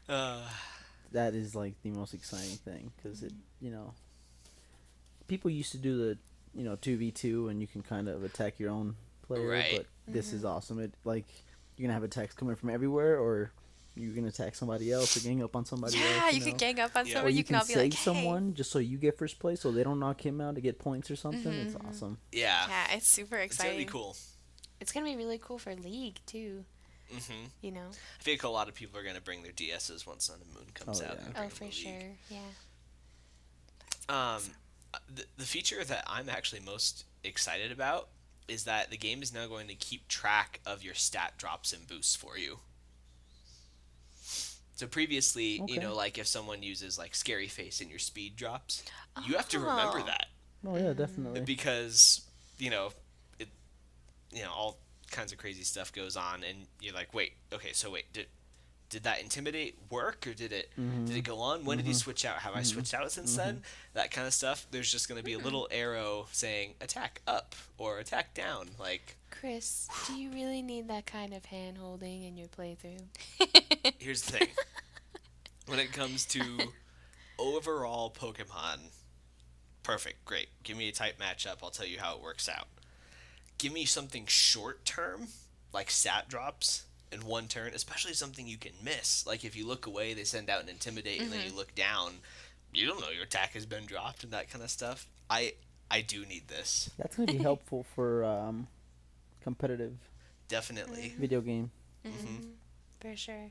it. That is like the most exciting thing because it, people used to do the, 2v2 and you can kind of attack your own player, Right. but this is awesome. It like you're gonna have attacks coming from everywhere, or you're gonna attack somebody else or gang up on somebody else. Yeah, you could know? gang up on Yeah. Or somebody. you You can can all be save like, hey. someone just so you get first place, so they don't knock him out to get points or something. It's awesome. Yeah. Yeah, it's super It's gonna exciting. be cool. It's gonna be really cool for League too. Mm-hmm. You know. I feel like a lot of people are going to bring their DSs once Sun and Moon comes Oh, out. yeah. And bring Oh, them for to League. sure. Yeah. The feature that I'm actually most excited about is that the game is now going to keep track of your stat drops and boosts for you. So previously, Okay. like if someone uses like Scary Face and your speed drops, you have to remember Oh. that Oh yeah, definitely. because it all kinds of crazy stuff goes on, and you're like, wait, okay, so wait, did that intimidate work, or did it go on? When did he switch out? Have I switched out since then? That kind of stuff. There's just going to be a little arrow saying attack up or attack down. Like, Chris, do you really need that kind of hand holding in your playthrough? here's the thing. When it comes to overall Pokemon, perfect, great. Give me a type matchup. I'll tell you how it works out. Give me something short term, like stat drops in one turn, especially something you can miss. Like if you look away, they send out an Intimidate, and then you look down, you don't know your attack has been dropped and that kind of stuff. I do need this. That's gonna be helpful for competitive Definitely. video game. For sure.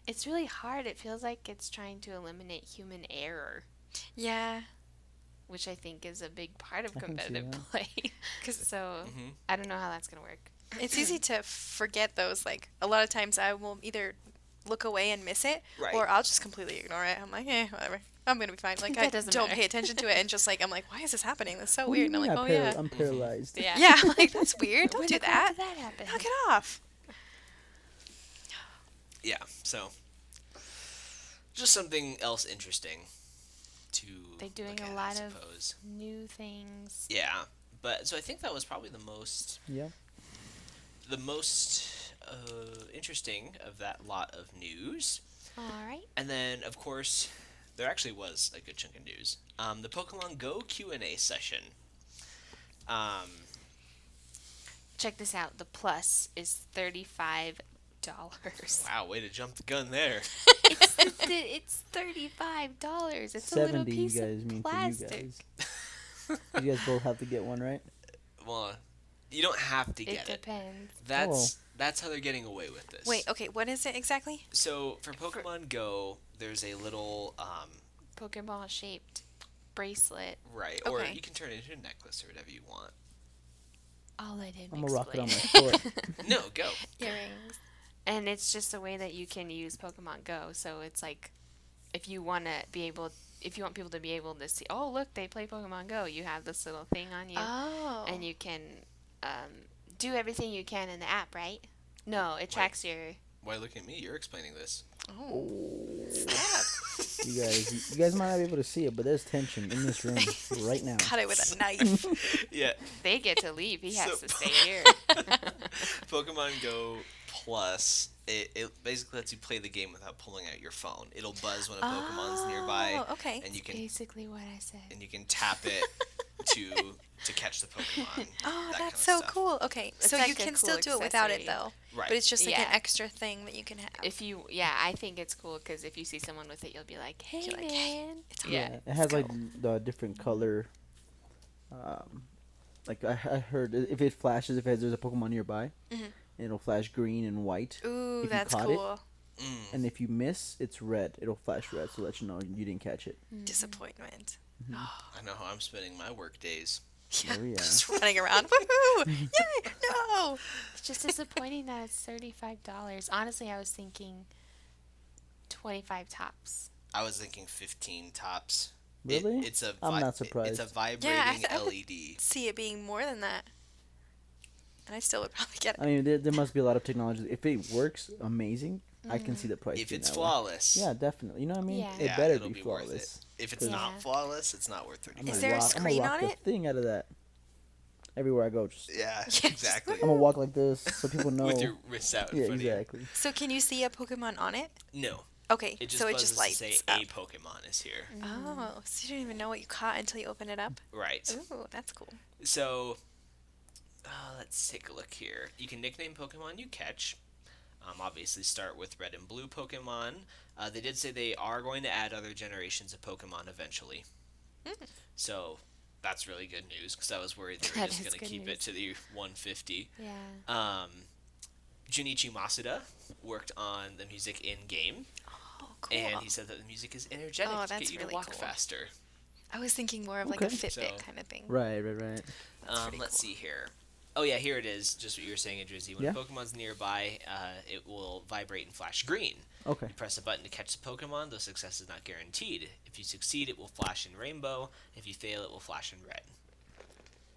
It's really hard. It feels like it's trying to eliminate human error, Yeah. which I think is a big part of I can see competitive that. play. 'Cause So I don't know how that's gonna work. it's easy to forget those. Like, a lot of times I will either look away and miss it, Right. or I'll just completely ignore it. I'm like, whatever. I'm going to be fine. Like, That I doesn't don't matter. pay attention to it, and just like, I'm like, why is this happening? That's so What do you weird. And I'm mean like, oh, yeah. I'm paralyzed. Yeah. Yeah, I'm like, that's weird. Don't When do the crap that. did that happen? Knock it off. Yeah, so just something else interesting to They're doing look a at, lot I of suppose. new things. Yeah, but so I think that was probably the most Yeah. interesting of that lot of news. All right. And then, of course, there actually was a good chunk of news. The Pokemon Go Q&A session. Check this out. The plus is $35. Wow, way to jump the gun there. It's $35. It's a little 70 you piece guys of mean plastic. for you guys. You guys both have to get one, right? Well, you don't have to It get it. depends. That's how they're getting away with this. Wait, okay, what is it exactly? So for Pokemon Go, there's a little Pokeball shaped bracelet. right, or Okay. you can turn it into a necklace or whatever you want. I'll let him I'm gonna rock it on my explain. foot. No, go. Earrings. And it's just a way that you can use Pokemon Go. So it's like, if you want people to be able to see, oh look, they play Pokemon Go. You have this little thing on you, Oh. and you can do everything you can in the app, right? No, it tracks your. Why look at me? You're explaining this. Oh. Snap. You guys might not be able to see it, but there's tension in this room right now. Cut it with a knife. Yeah. They get to leave. He has So- to stay here. Pokemon Go Plus, it basically lets you play the game without pulling out your phone. It'll buzz when a Pokemon's nearby, Oh, okay. and you can Basically what I said. tap it to catch the Pokemon. Oh, that that's kind so of stuff. cool. Okay, It's so like you a can cool still do it without it, accessory. though. Right. But it's just like an Yeah. extra thing that you can have. I think it's cool because if you see someone with it, you'll be like, hey, You're like, man. hey, it's Yeah. It has Let's like the different color. Like I heard if it flashes, there's a Pokemon nearby, it'll flash green and white. Ooh, if you that's caught it. cool. And if you miss, it's red. It'll flash red to let you know you didn't catch it. Disappointment. I know how I'm spending my work days. Yeah. Oh, yeah. Just running around. Woohoo! Yay! No! It's just disappointing that it's $35. Honestly, I was thinking 25 tops. I was thinking 15 tops. Really? It's a I'm not It's a surprised. vibrating I would LED. see it being more than that. And I still would probably get it. I mean, there must be a lot of technology. If it works, amazing. I can see the price. If being it's that way. flawless. Yeah, definitely. You know what I mean? Yeah. It Yeah, better it'll be worth flawless. it. If it's Yeah. not flawless, it's not worth I'm 30. Is gonna there a rock, I'm gonna screen rock on the it? thing out of that. Everywhere I go, just Yeah, Yes. exactly. I'm gonna walk like this so people know. With your wrists out in yeah, front exactly. So can you see a Pokemon on it? of you. No. Okay, It just so it buzzes just lights to say up. a Pokemon is here. Oh, so you don't even know what you caught until you open it up? Right. Ooh, that's cool. So, let's take a look here. You can nickname Pokemon you catch. Obviously, start with red and blue Pokemon. They did say they are going to add other generations of Pokemon eventually. So, that's really good news because I was worried they were That just is going to good keep news. it to the 150. Yeah. Junichi Masuda worked on the music in game, Oh, cool. and he said that the music is energetic Oh, to that's get you really to walk cool. faster. I was thinking more of like a Okay. Fitbit So- kind of thing. Right. That's pretty Let's cool. see here. Oh yeah, here it is. Just what you were saying, Adrizzy. When Yeah. a Pokemon's nearby, it will vibrate and flash green. Okay. You press a button to catch the Pokemon, though success is not guaranteed. If you succeed, it will flash in rainbow. If you fail, it will flash in red.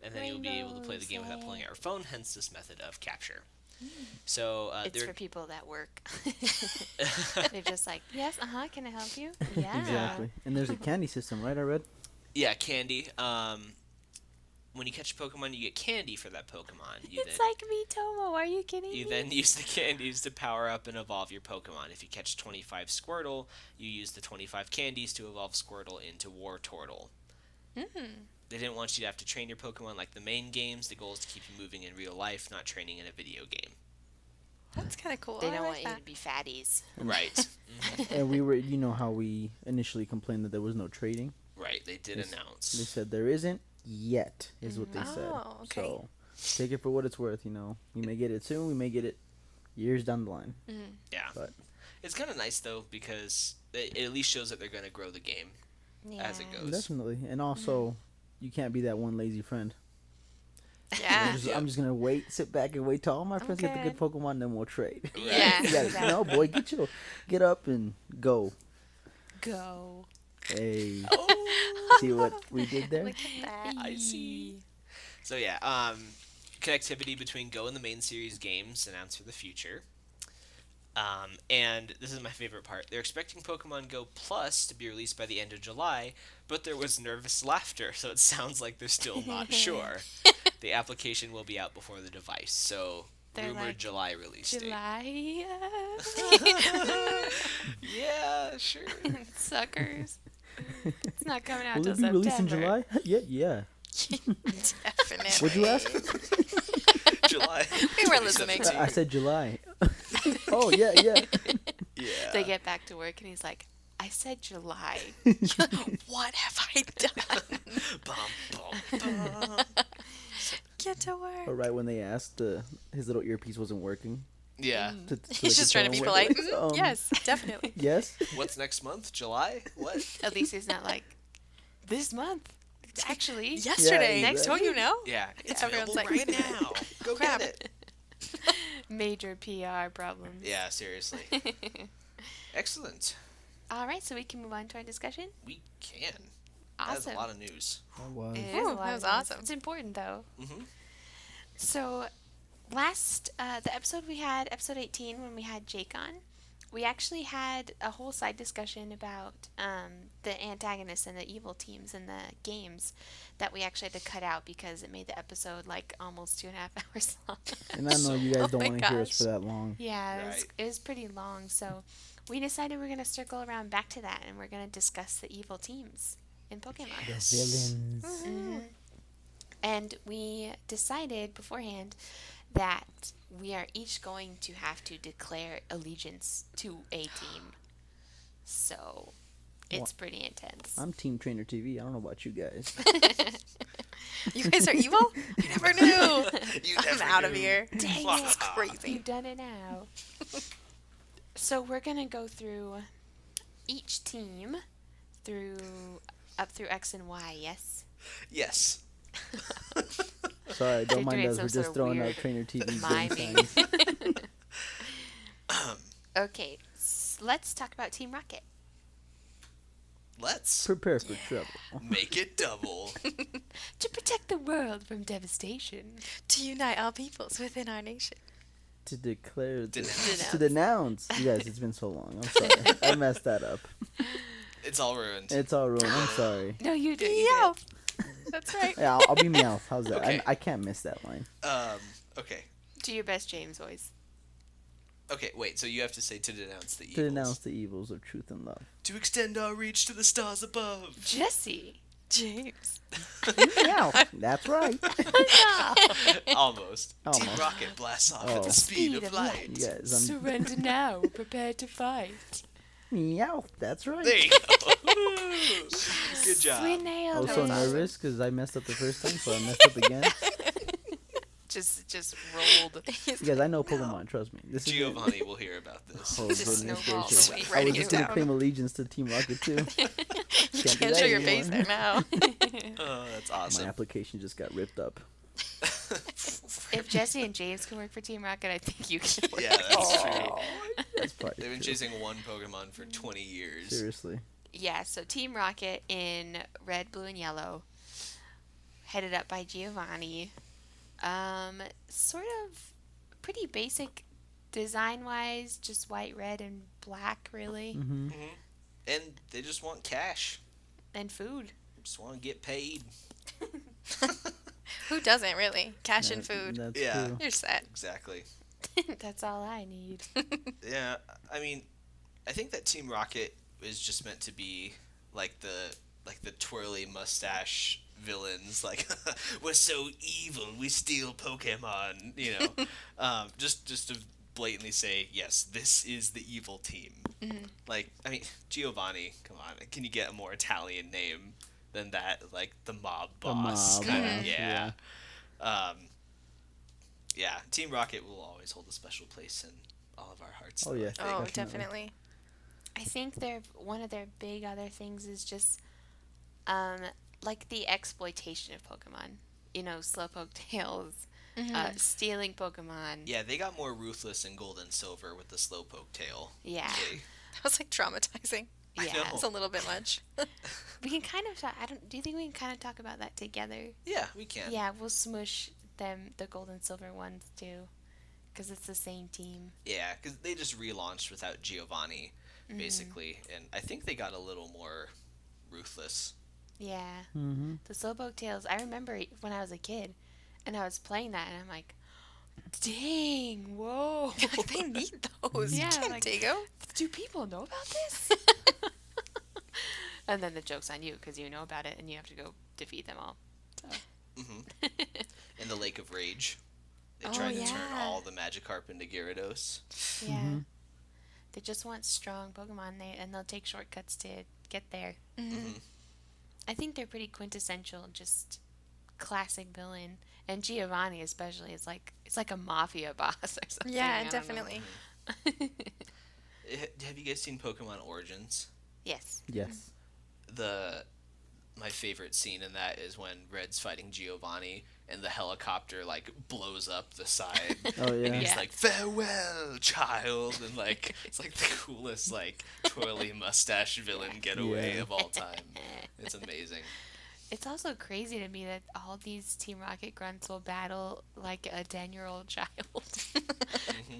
And then you'll be able to play the game without pulling out your phone, hence this method of capture. So It's there, for people that work. They're just like, yes, can I help you? Yeah. Exactly. And there's a candy system, right? I read. yeah, candy. When you catch a Pokemon, you get candy for that Pokemon. It's like Mitomo. Are you kidding You me? then use the candies to power up and evolve your Pokemon. If you catch 25 Squirtle, you use the 25 candies to evolve Squirtle into Wartortle. They didn't want you to have to train your Pokemon like the main games. The goal is to keep you moving in real life, not training in a video game. That's kind of cool. They I don't like want you that. to be fatties. Right. And we were, you know, how we initially complained that there was no trading. Right, they did Yes. They announce. said there isn't yet, is what they said. Oh, okay. So take it for what it's worth. You know, we may get it soon. We may get it years down the line. Yeah. But It's kind of nice, though, because it at least shows that they're going to grow the game Yeah. as it goes. definitely, and also, you can't be that one lazy friend. Yeah. I'm just gonna wait, sit back, and wait till all my friends get the good good. Pokemon, then we'll trade. Yeah. You gotta, Exactly. no, boy, get up and go. Go. Hey, Oh, see what we did there? Look at that. I see. So, yeah, connectivity between Go and the main series games announced for the future. And this is my favorite part. They're expecting Pokemon Go Plus to be released by the end of July, but there was nervous laughter, so it sounds like they're still not sure. The application will be out before the device, so They're rumored like, July release date. July. Yeah, sure. Suckers. It's not coming out Will till it be released in September. July? Yeah. Definitely. What'd you ask? July. We were listening. 2017. I said July. Oh yeah. Yeah. They get back to work and he's like, I said July. What have I done? Bum, bum, bum. Get to work. Or right when they asked, his little earpiece wasn't working. Yeah. So He's they just could trying to be tell polite. him, like, Yes, definitely. Yes. What's next month? July? What? At least he's not like, this month. Actually, Yesterday. Yeah, Next, don't you know? Yeah, it's Everyone's available like, right now. Go Crap. get it. major PR problems. Yeah, seriously. Excellent. All right, so we can move on to our discussion. We can. That's Awesome. a lot of news. That was. It is Ooh, a lot that of was news. awesome. It's important though. Mm-hmm. So, the episode we had, episode 18, when we had Jake on, we actually had a whole side discussion about the antagonists and the evil teams in the games that we actually had to cut out because it made the episode like almost 2.5 hours long. And I know you guys Oh don't my want to hear us gosh. for that long. Yeah, Right. it was pretty long, so we decided we're going to circle around back to that and we're going to discuss the evil teams in Pokemon. The villains. Mhm. And we decided beforehand that we are each going to have to declare allegiance to a team. So it's pretty intense. I'm Team Trainer TV. I don't know about you guys. You guys are evil? I never knew. You I'm never out of knew. here. Dang This is it. crazy. You've done it now. So we're going to go through each team up through X and Y, yes? Yes. Sorry, don't They're mind doing us. some We're sort just of throwing out weird Trainer TV miming. signs. Okay, let's talk about Team Rocket. Let's Prepare for trouble. make it double. To protect the world from devastation. To unite all peoples within our nation. To declare. Denounce. To denounce. You guys, it's been so long. I'm sorry. I messed that up. It's all ruined. It's all ruined. I'm sorry. No, you did. Yeah. That's right. Yeah, I'll be Meowth. How's that? Okay. I can't miss that line. Okay. Do your best James voice. Okay, wait, so you have to say to denounce the evils. To denounce the evils of truth and love. To extend our reach to the stars above. Jesse. James. Meowth. That's right. Almost. Team Almost. Rocket blasts off Oh. at the speed of light. You guys, Surrender now. Prepare to fight. Meow. That's right. There you go. Good job. We I nailed was it. so nervous because I messed up the first time, so I messed up again. Just rolled. You guys, I know Pokemon. Trust me. This is it. Giovanni will hear about this. Oh, Just goodness snowballs gracious. away. I Writing was it just gonna down. claim allegiance to Team Rocket too. You Can't do can't that show your face anymore. there now. Oh, that's My awesome. application just got ripped up. If Jesse and James can work for Team Rocket, I think you can work. Yeah, that's true. That's probably They've been true. chasing one Pokemon for 20 years. Seriously. Yeah, so Team Rocket in red, blue, and yellow, headed up by Giovanni. Sort of pretty basic design-wise, just white, red, and black, really, Mm-hmm. And they just want cash. and food. Just want to get paid. Who doesn't really? Cash and food. That's Yeah. true. You're set. Exactly. That's all I need. Yeah, I mean, I think that Team Rocket is just meant to be like the twirly mustache villains. Like, we're so evil, we steal Pokemon. You know, just to blatantly say, yes, this is the evil team. Mm-hmm. Like, I mean, Giovanni, come on, can you get a more Italian name than that? Like the mob The boss, mob kind of. boss, Yeah. Yeah, Team Rocket will always hold a special place in all of our hearts. Oh, though, yeah. I think. Oh, Definitely. definitely. I think one of their big other things is just like the exploitation of Pokemon. You know, Slowpoke tails, stealing Pokemon. Yeah, they got more ruthless in Gold and Silver with the Slowpoke tail. Yeah. That was like traumatizing. I Yeah. know. It's a little bit much. We can kind of talk, do you think we can kind of talk about that together? Yeah, we can. Yeah, we'll smush the gold and silver ones too, because it's the same team. Yeah, because they just relaunched without Giovanni, basically, and I think they got a little more ruthless. Yeah, Mm-hmm. the Slowpoke tails. I remember when I was a kid, and I was playing that, and I'm like, dang, whoa. Like, they need those. Yeah, You can't like- take them. Do people know about this? And then the joke's on you because you know about it and you have to go defeat them all. So. In the Lake of Rage, they Oh, tried to turn yeah. all the Magikarp into Gyarados. Yeah. They just want strong Pokemon, and they'll take shortcuts to get there. I think they're pretty quintessential, just classic villain. And Giovanni especially is it's like a mafia boss or something. I Yeah, don't know. definitely. Have you guys seen Pokemon Origins? Yes. Yes. My favorite scene in that is when Red's fighting Giovanni and the helicopter like blows up the side. Oh yeah. And he's Yeah. like, "Farewell, child," and like it's like the coolest like twirly mustache villain getaway Yeah. of all time. It's amazing. It's also crazy to me that all these Team Rocket grunts will battle like a 10-year-old child.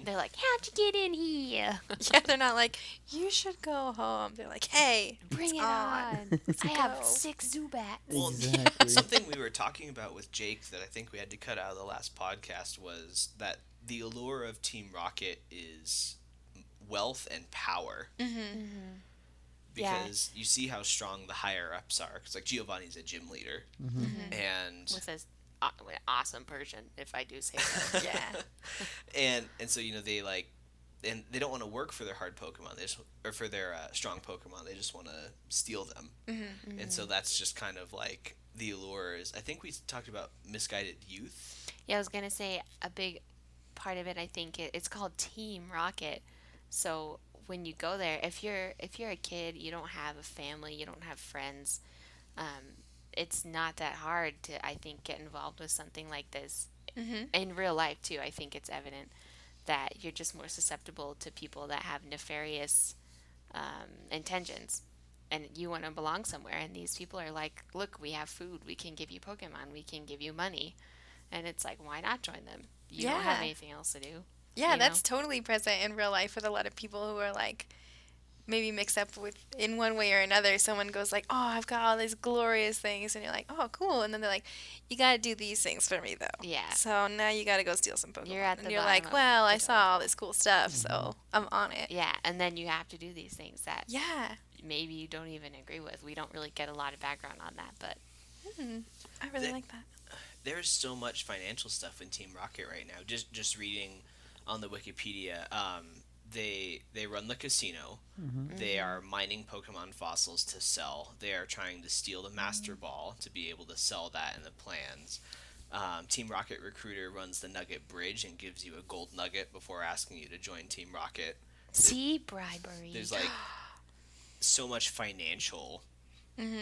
They're like, how'd you get in here? Yeah, they're not like, you should go home. They're like, hey, Bring it's it on. I have go. 6 Zubats. Well, Exactly. something we were talking about with Jake that I think we had to cut out of the last podcast was that the allure of Team Rocket is wealth and power. Yeah. Because you see how strong the higher ups are. Because like Giovanni's a gym leader, and With an awesome Persian, if I do say so. Yeah. and so they like, and they don't want to work for their hard Pokemon. They just or for their strong Pokemon. They just want to steal them. And so that's just kind of like the allure is. I think we talked about misguided youth. Yeah, I was gonna say a big part of it. I think it's called Team Rocket. So when you go there, if you're a kid, you don't have a family, you don't have friends, it's not that hard to, I think, get involved with something like this. In real life too. I think it's evident that you're just more susceptible to people that have nefarious intentions, and you want to belong somewhere. And these people are like, look, we have food, we can give you Pokemon, we can give you money. And it's like, why not join them? You don't have Yeah. anything else to do. Yeah, you that's know? totally present in real life with a lot of people who are like maybe mixed up with in one way or another. Someone goes like, "Oh, I've got all these glorious things," and you're like, "Oh, cool," and then they're like, "You got to do these things for me, though." Yeah. So now you got to go steal some Pokemon. You're at and the you're bottom like, of "Well, I the saw all this cool stuff, so I'm on it." Yeah, and then you have to do these things that Yeah. maybe you don't even agree with. We don't really get a lot of background on that, but I really The- like that. There's so much financial stuff in Team Rocket right now. Just reading on the Wikipedia, they run the casino. They are mining Pokemon fossils to sell. They are trying to steal the Master Ball to be able to sell that in the plans. Team Rocket Recruiter runs the Nugget Bridge and gives you a gold nugget before asking you to join Team Rocket. See, bribery. There's like so much financial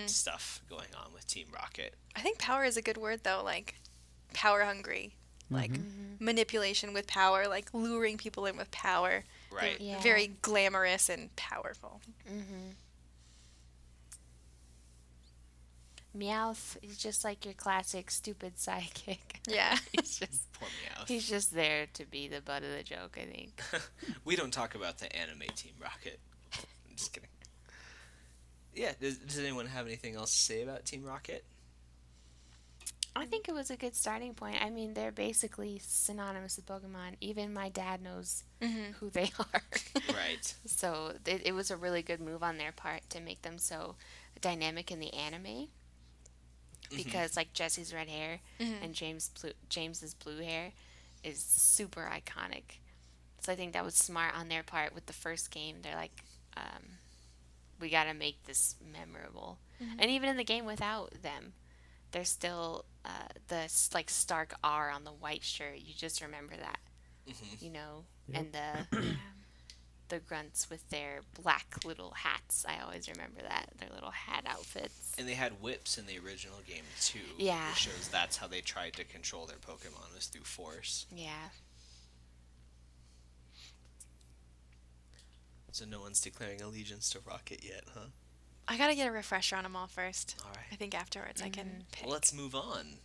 stuff going on with Team Rocket. I think power is a good word though, like power hungry. Like manipulation with power, like luring people in with power. Right. They're Yeah. very glamorous and powerful. Meowth is just like your classic stupid sidekick. Yeah. Poor Meowth. He's just there to be the butt of the joke, I think. We don't talk about the anime Team Rocket. I'm just kidding. Yeah, does anyone have anything else to say about Team Rocket? I think it was a good starting point. I mean, they're basically synonymous with Pokemon. Even my dad knows who they are. Right. So it was a really good move on their part to make them so dynamic in the anime. Because like Jesse's red hair and James's blue hair is super iconic. So I think that was smart on their part with the first game. They're like, we got to make this memorable. And even in the game without them, there's still the like Stark R on the white shirt. You just remember that, you know, and the grunts with their black little hats. I always remember that, their little hat outfits. And they had whips in the original game too. Yeah. Which shows that's how they tried to control their Pokemon, was through force. Yeah. So no one's declaring allegiance to Rocket yet, huh? I gotta get a refresher on them all first. All right. I think afterwards I can pick. Well, let's move on.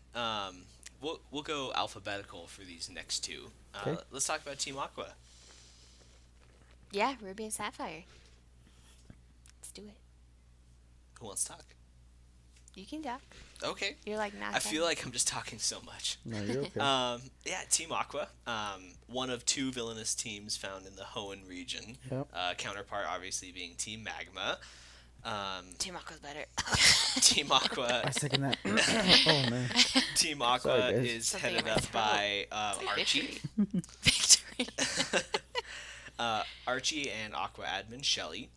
We'll go alphabetical for these next two. Okay. Let's talk about Team Aqua. Yeah, Ruby and Sapphire. Let's do it. Who wants to talk? You can talk. Okay. You're like not. I feel like I'm just talking so much. No, you're okay. Yeah, Team Aqua, one of two villainous teams found in the Hoenn region. Yep. Counterpart obviously being Team Magma. Team Aqua's better. Team Aqua. I second that. Oh man. Team Aqua Sorry, guys. is Something headed in my up throat. by like Archie. Victory. Archie and Aqua admin Shelly.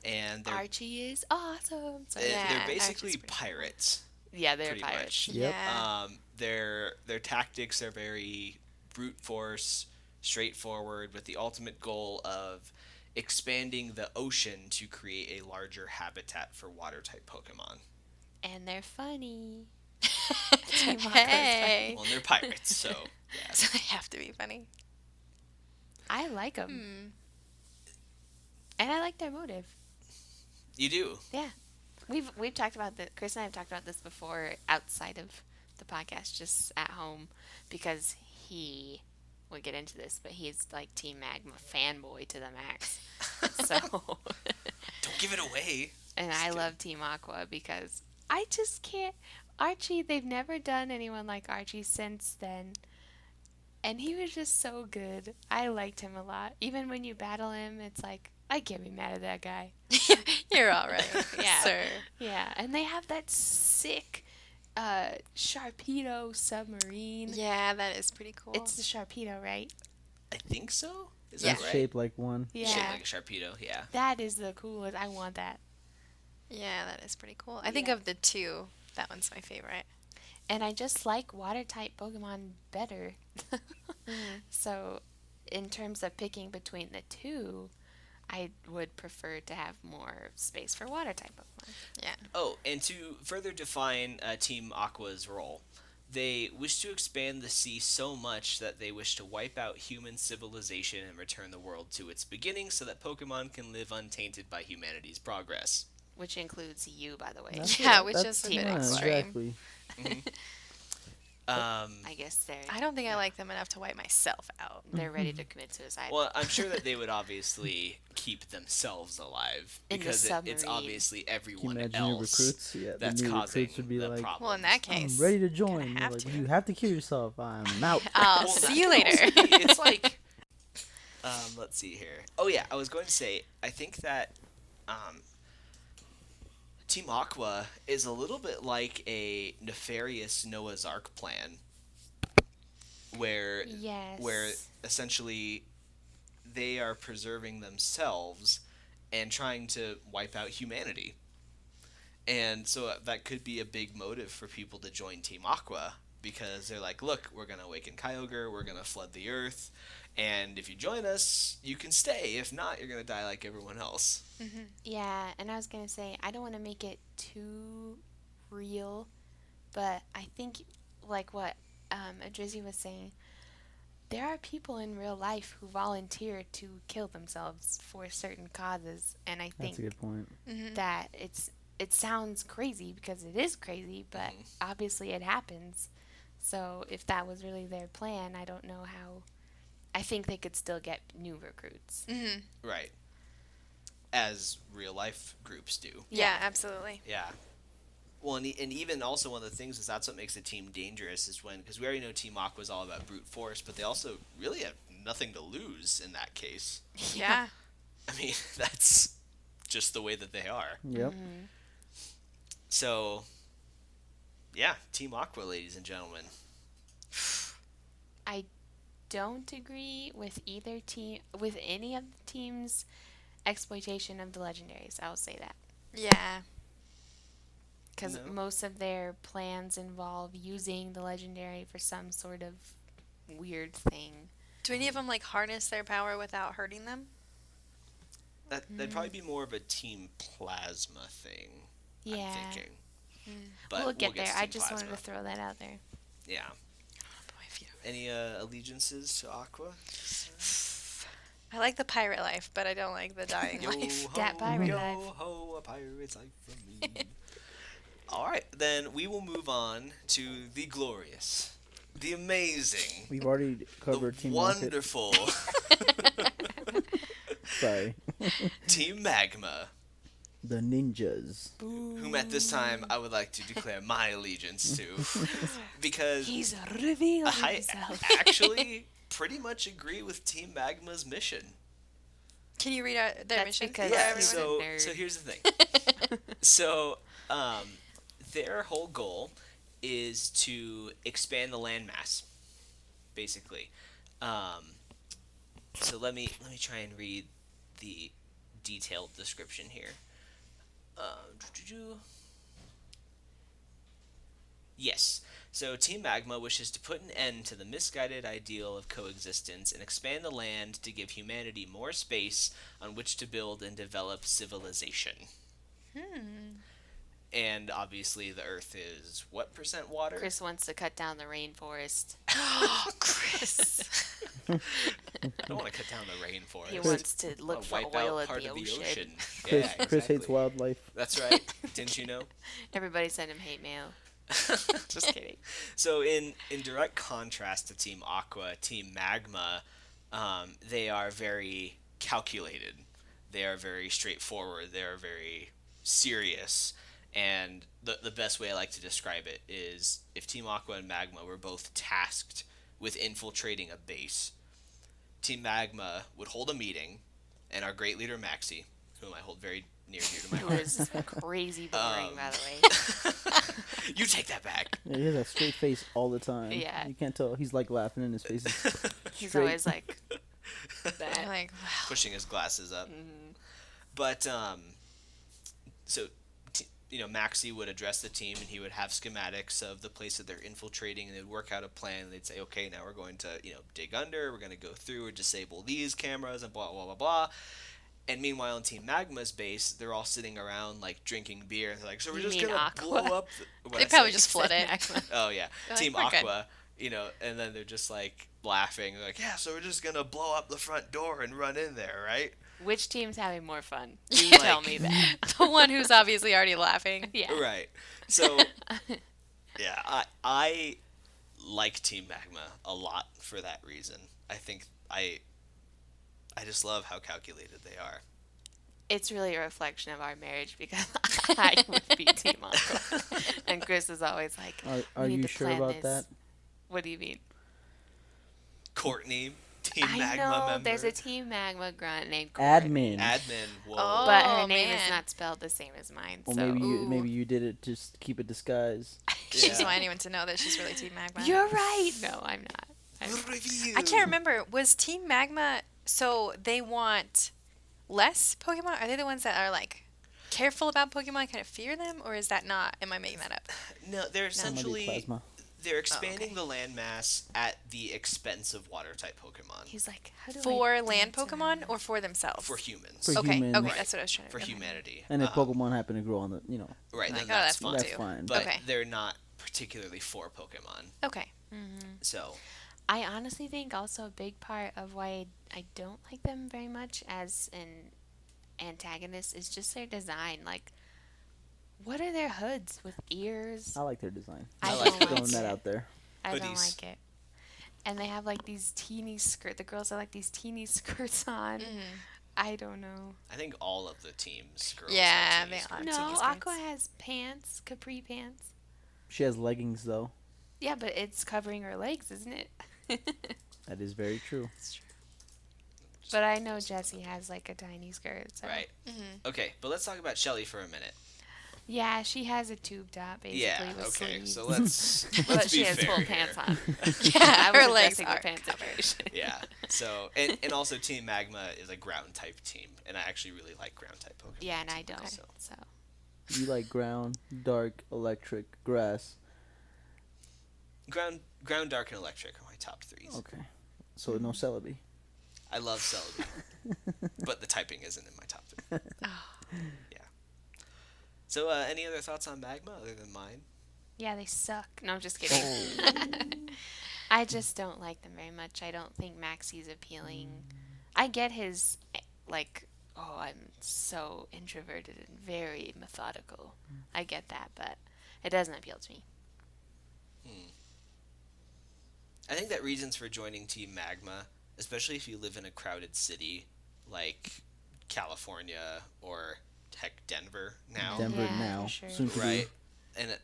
And they're, Archie is awesome. So, they're Yeah, basically Archie's pretty cool. pirates. yeah, they're pretty pirates. much. Yep. Yeah. Their tactics are very brute force, straightforward, with the ultimate goal of expanding the ocean to create a larger habitat for water-type Pokemon. And they're funny. Team Aqua's Hey. Well, and they're pirates, so yeah. So they have to be funny. I like them. And I like their motive. You do. Yeah. We've talked about this. Chris and I have talked about this before outside of the podcast, just at home, because we'll get into this, but he's like Team Magma fanboy to the max. So, Don't give it away. and I love Team Aqua because I just can't. Archie, they've never done anyone like Archie since then. And he was just so good. I liked him a lot. Even when you battle him, it's like, I can't be mad at that guy. You're all right, Yeah. sir. Yeah, and they have that sick Sharpedo submarine. Yeah, that is pretty cool. It's the Sharpedo, right? I think so. Is Yeah. that right? Shaped like one. Yeah. Shaped like a Sharpedo, yeah. That is the coolest. I want that. Yeah, that is pretty cool. I think Yeah. of the two, that one's my favorite. And I just like water type Pokemon better. So, in terms of picking between the two, I would prefer to have more space for water type Pokemon. Yeah. Oh, and to further define Team Aqua's role, they wish to expand the sea so much that they wish to wipe out human civilization and return the world to its beginning so that Pokemon can live untainted by humanity's progress. Which includes you, by the way. That's Yeah, it. which That's is a bit yeah, extreme. Exactly. I guess I don't think I like them enough to wipe myself out. they're ready to commit suicide. Well, I'm sure that they would obviously keep themselves alive In the because it's submarine. obviously Can you everyone imagine your else recruits? Yeah, that's the new causing recruits would be the like, problem. Well, in that case, I'm ready to join. You're have like, to. you have to kill yourself. I'm out. I'll Well, that see you can later. also be- it's like, let's see here. Oh yeah, I was going to say, I think that Team Aqua is a little bit like a nefarious Noah's Ark plan, where yes. where essentially they are preserving themselves and trying to wipe out humanity. And so that could be a big motive for people to join Team Aqua, because they're like, look, we're going to awaken Kyogre, we're going to flood the earth, and if you join us, you can stay. If not, you're going to die like everyone else. Yeah, and I was going to say, I don't want to make it too real, but I think, like what Adrizzy was saying, there are people in real life who volunteer to kill themselves for certain causes, and I think That's a good point. that it sounds crazy because it is crazy, but obviously it happens. So if that was really their plan, I don't know how. I think they could still get new recruits. Right. As real life groups do. Yeah, absolutely. Yeah. Well, and even also one of the things is that's what makes a team dangerous is when, because we already know Team Aqua is all about brute force, but they also really have nothing to lose in that case. Yeah. I mean, that's just the way that they are. Yep. So, yeah, Team Aqua, ladies and gentlemen. I don't agree with either team, with any of the teams' exploitation of the legendaries. I'll say that. Yeah. Because No. most of their plans involve using the legendary for some sort of weird thing. Do any of them like harness their power without hurting them? That'd probably be more of a Team Plasma thing, Yeah. I'm thinking. But We'll get there. to I Team just wanted Plasma. to throw that out there. Yeah. Any allegiances to Aqua? I like the pirate life, but I don't like the dying life. That pirate yo life. ho, a pirate's life from me. All right, then we will move on to the glorious, the amazing, We've already covered the Team Rocket. wonderful Sorry. Team Magma, The ninjas. whom at this time I would like to declare my allegiance to, because He's revealed I himself. actually pretty much agree with Team Magma's mission. Can you read out their That's mission? because for Yeah, he's everyone? a nerd. so here's the thing. So, their whole goal is to expand the landmass, basically. So let me try and read the detailed description here. Yes. So Team Magma wishes to put an end to the misguided ideal of coexistence and expand the land to give humanity more space on which to build and develop civilization. And obviously the Earth is what percent water? Chris wants to cut down the rainforest. Chris. I don't want to cut down the rainforest. He wants to I look wanna for wipe oil out at part the of ocean. Chris, Yeah, Chris hates exactly. wildlife. That's right. Didn't you know? Everybody send him hate mail. Just kidding. So in direct contrast to Team Aqua, Team Magma, they are very calculated. They are very straightforward. They are very serious. And the best way I like to describe it is if Team Aqua and Magma were both tasked with infiltrating a base, Team Magma would hold a meeting, and our great leader Maxi, whom I hold very near and dear to my Who heart. is crazy boring, by the way. You take that back. Yeah, he has a straight face all the time. Yeah. You can't tell. He's like laughing and his face is He's straight. always like I'm that. like, wow. Pushing his glasses up. But so Maxi would address the team, and he would have schematics of the place that they're infiltrating, and they'd work out a plan. And they'd say, okay, now we're going to dig under, we're going to go through or disable these cameras, and blah blah blah blah. And meanwhile, in Team Magma's base, they're all sitting around like drinking beer, and they're like, so we're You just mean gonna Aqua? blow up. They probably just flood it. Oh yeah, They're like, Team "We're good." Aqua. And then they're just like laughing, they're like, yeah, so we're just gonna blow up the front door and run in there, right? Which team's having more fun? You Like- tell me that. The one who's obviously already laughing. Yeah. Right. So, yeah, I like Team Magma a lot for that reason. I think I just love how calculated they are. It's really a reflection of our marriage because I would be Team Aqua. And Chris is always like, Are "We need you to sure plan about this." that? What do you mean? Courtney, Team I Magma know member. there's a Team Magma grunt named Courtney. Admin. Admin. Whoa. Oh. But her name man. is not spelled the same as mine. Or so maybe you did it just to keep it disguised. She Yeah. doesn't want anyone to know that she's really Team Magma. You're right. No, I'm not. The review. I can't remember. Was Team Magma So they want less Pokemon? Are they the ones that are like careful about Pokemon, kind of fear them, or is that not? Am I making that up? No, they're That might be essentially plasma. they're expanding okay. the landmass at the expense of water type Pokemon He's like, how do For I land dance Pokemon around or for themselves? for humans. For Okay, humans. okay, Right. that's what I was trying to For remember. humanity. And if Pokemon happen to grow on the, right, Like, then oh, that's that's neat fine. that's too. fine. But Okay. they're not particularly for Pokemon. Okay. So I honestly think also a big part of why I don't like them very much as an antagonist is just their design. Like, what are their hoods with ears? I like their design. I like don't like Throwing that it. out there. I don't Hoodies. like it. And they have like these teeny skirt. The girls have like these teeny skirts on. I don't know. I think all of the teams girls Yeah, have they teeny are. skirts. No, teeny Aqua skirts. has pants, capri pants. She has leggings though. Yeah, but it's covering her legs, isn't it? That is very true. But I know Jessie has like a tiny skirt. So. Right. Okay, but let's talk about Shelly for a minute. Yeah, she has a tube top basically Yeah. with Okay. sleeves. So let's But be she has fair full here. pants on. Yeah, I her was legs addressing are the pants situation. Yeah. So and also Team Magma is a ground type team, and I actually really like ground type Pokemon. Yeah, and I too, don't. So. So You like ground, dark, electric, grass. Ground, dark, and electric are my top threes. Okay. So no Celebi. I love Celebi, but the typing isn't in my top three. Yeah. So any other thoughts on Magma other than mine? yeah, they suck. No, I'm just kidding. I just don't like them very much. I don't think Maxie's appealing. I get his like, oh, I'm so introverted and very methodical. I get that, but it doesn't appeal to me. I think that reasons for joining Team Magma, especially if you live in a crowded city like California or heck Denver now, Denver Yeah, now. for sure. Soon to right? And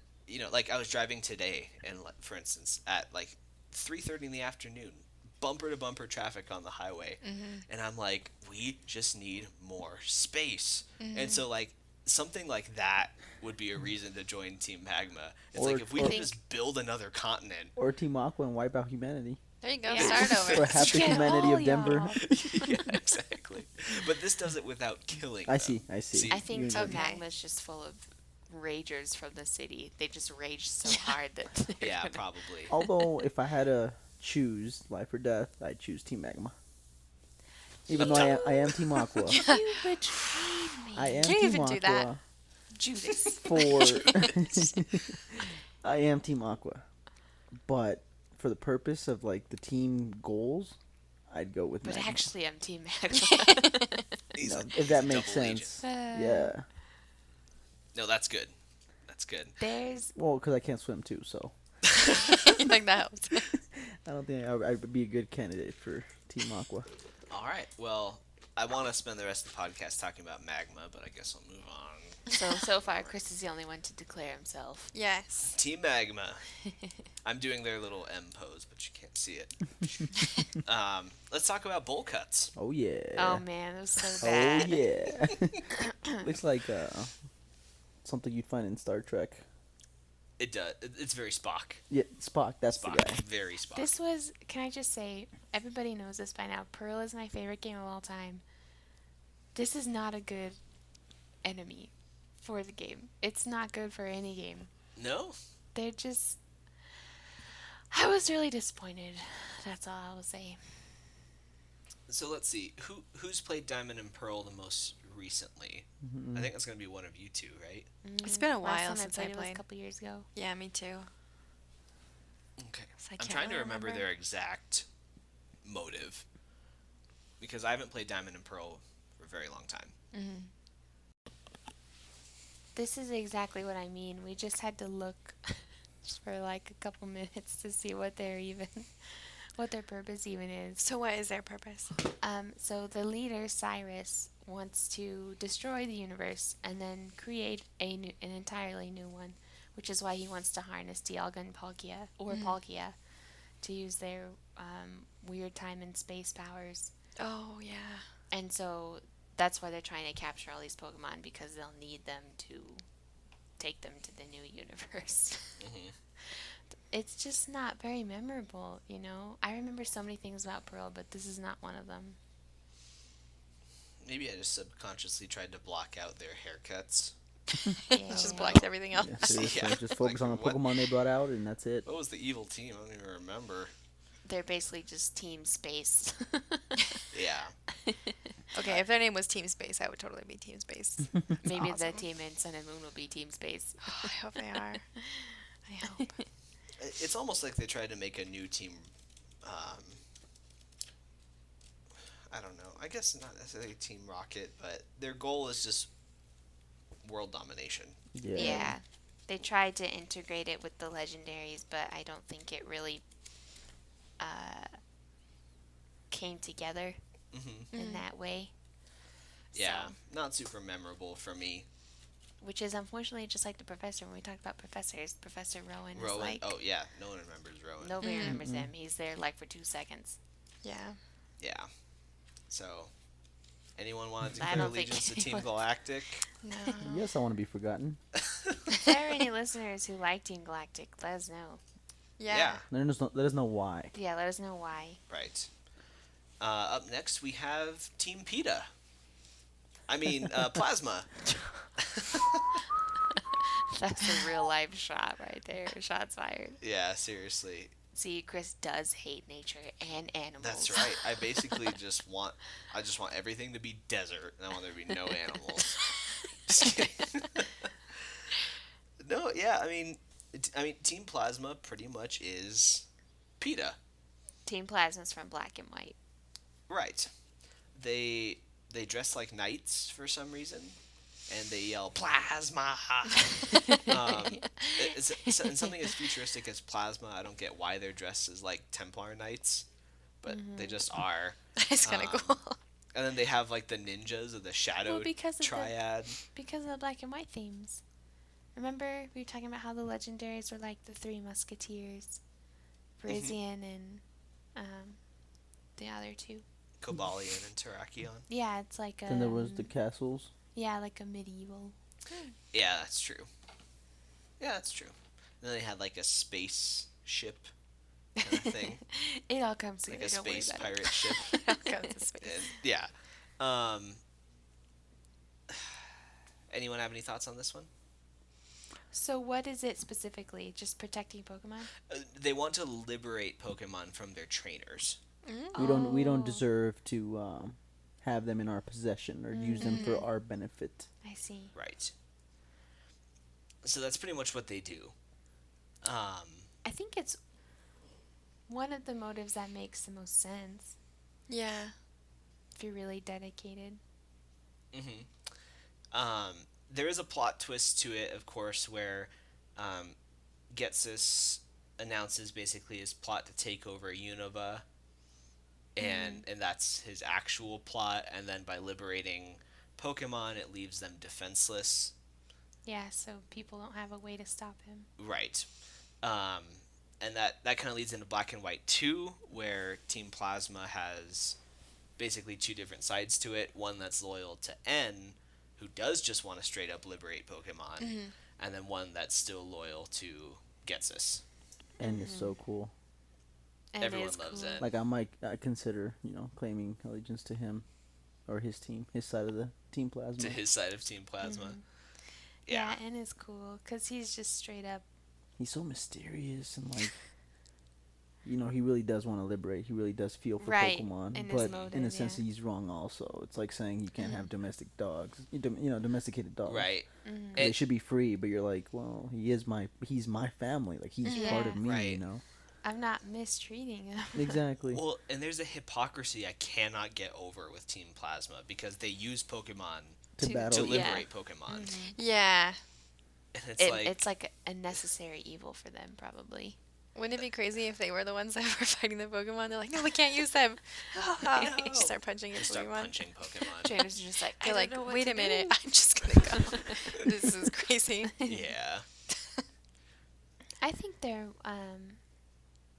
like I was driving today, and for instance, at like 3:30 in the afternoon, bumper to bumper traffic on the highway, and I'm like, we just need more space, and so like something like that would be a reason to join Team Magma. It's Or- like if we or- could just build another continent. Or Team Aqua and wipe out humanity. There you go. Yeah. Start Or over. half the Get humanity all of Denver. y'all. Yeah, exactly. But this does it without killing. I them. see. I see. I think You Team and me. Okay. Magma's just full of ragers from the city. They just rage so hard that they're Yeah, gonna- probably. Although, if I had to choose life or death, I'd choose Team Magma. Even though I am Team Aqua. You betrayed me. I am Can't Team even Aqua do that. Judas. for. I am Team Aqua, but for the purpose of like the team goals, I'd go with But Magma. actually, I'm Team Magma. He's You know, a- if he's that a makes double agent. sense. Yeah. No, that's good. That's good. There's Well, because I can't swim too, so Like that helps. I don't think I'd be a good candidate for Team Aqua. All right. Well, I want to spend the rest of the podcast talking about Magma, but I guess I'll move on. so far Chris is the only one to declare himself. Yes. Team Magma. I'm doing their little M pose, but you can't see it. Let's talk about bowl cuts. Oh yeah. Oh man, it was so Oh bad. yeah. Looks like something you'd find in Star Trek. It does. It's very Spock. Yeah, Spock. That's the Spock. guy. Very Spock. This was, can I just say, everybody knows this by now. Pearl is my favorite game of all time. This is not a good enemy for the game. It's not good for any game. No? They're just. I was really disappointed. That's all I will say. So let's see. Who's played Diamond and Pearl the most recently? I think that's going to be one of you two, right? It's been a Last while time since I I played it was a played. couple years ago. Yeah, me too. Okay. So I I'm can't trying to really remember remember. their exact motive. Because I haven't played Diamond and Pearl for a very long time. This is exactly what I mean. We just had to look for like a couple minutes to see what what their purpose even is. So what is their purpose? So the leader, Cyrus, wants to destroy the universe and then create an entirely new one, which is why he wants to harness Dialga and Palkia, or Palkia, to use their weird time and space powers. Oh, yeah. And so that's why they're trying to capture all these Pokemon, because they'll need them to take them to the new universe. It's just not very memorable, you know? I remember so many things about Pearl, but this is not one of them. Maybe I just subconsciously tried to block out their haircuts. It just blocks everything else. Yeah, seriously, Yeah, just focus like, on the what? Pokemon they brought out, and that's it. What was the evil team? I don't even remember. They're basically just Team Space. Yeah. Okay, if their name was Team Space, I would totally be Team Space. Maybe the awesome. team in Sun and Moon will be Team Space. I hope they are. I hope. It's almost like they tried to make a new team. I don't know. I guess not necessarily Team Rocket, but their goal is just world domination. Yeah. Yeah. They tried to integrate it with the legendaries, but I don't think it really came together Hmm in that way. Yeah, So, not super memorable for me. which is unfortunately just like the professor when we talked about professors. Professor Rowan is Rowan. like Oh yeah, no one remembers Rowan. nobody remembers him. He's there like for 2 seconds. Yeah. Yeah. So, anyone want to I declare don't think allegiance to Team anyone- Galactic? No. Yes, I want to be forgotten. If there are any listeners who like Team Galactic, let us know. Yeah. Let us know why. Yeah, let us know why. Right. Up next, we have Team PETA. I mean, Plasma. That's a real life shot right there. Shots fired. Yeah, seriously. See, Chris does hate nature and animals. That's right. I basically just want everything to be desert, and I want there to be no animals. Just kidding. No, yeah, I mean, Team Plasma pretty much is PETA. Team Plasma's from Black and White. Right. They dress like knights for some reason, and they yell plasma. And something as futuristic as plasma, I don't get why they're dressed as like Templar knights, but they just are. It's kind of cool. And then they have like the ninjas of the shadow because of the- triad. Because of the Black and White themes. Remember, we were talking about how the legendaries were like the Three Musketeers, Brizian and the other two. Cobalion and Terrakion. Yeah, it's like a Then there was the castles. like a medieval. Yeah, that's true. Yeah, that's true. And then they had like a space ship kind of thing, It all comes like together. a don't worry space about pirate it. ship. Goes to space. And, yeah. Anyone have any thoughts on this one? So what is it specifically? Just protecting Pokemon? They want to liberate Pokemon from their trainers. We don't Oh. deserve to have them in our possession or use them for our benefit. I see. Right. So that's pretty much what they do. I think it's one of the motives that makes the most sense Yeah. if you're really dedicated. There is a plot twist to it, of course, where Getsus announces basically his plot to take over Unova, and that's his actual plot. And then by liberating Pokemon, it leaves them defenseless. Yeah, so people don't have a way to stop him. Right. And that kind of leads into Black and White 2, where Team Plasma has basically two different sides to it. One that's loyal to N, who does just want to straight up liberate Pokemon, and then one that's still loyal to Getsus. And it's so cool. And Everyone it is loves cool. it. Like I consider, claiming allegiance to him or his team, his side of the Team Plasma. To his side of Team Plasma. Yeah, and it's cool because he's just straight up. He's so mysterious and like he really does want to liberate. He really does feel for Right, Pokemon, in his but in motive, a sense yeah. he's wrong also. It's like saying you can't have domestic dogs, domesticated dogs. Right. They should be free, but you're like, well, he's my family. Like he's part of me, Right. I'm not mistreating him. Exactly. Well, and there's a hypocrisy I cannot get over with Team Plasma, because they use Pokemon to to- battle. to liberate Pokemon. Yeah. And It's like a necessary evil for them, probably. Wouldn't it be crazy if they were the ones that were fighting the Pokemon? They're like, no, we can't use them. No. You just start punching they your start Pokemon. punching Pokemon. Trainers are just like, They're I like, don't know what wait to a minute, do." I'm just gonna go. This is crazy. Yeah. I think they're,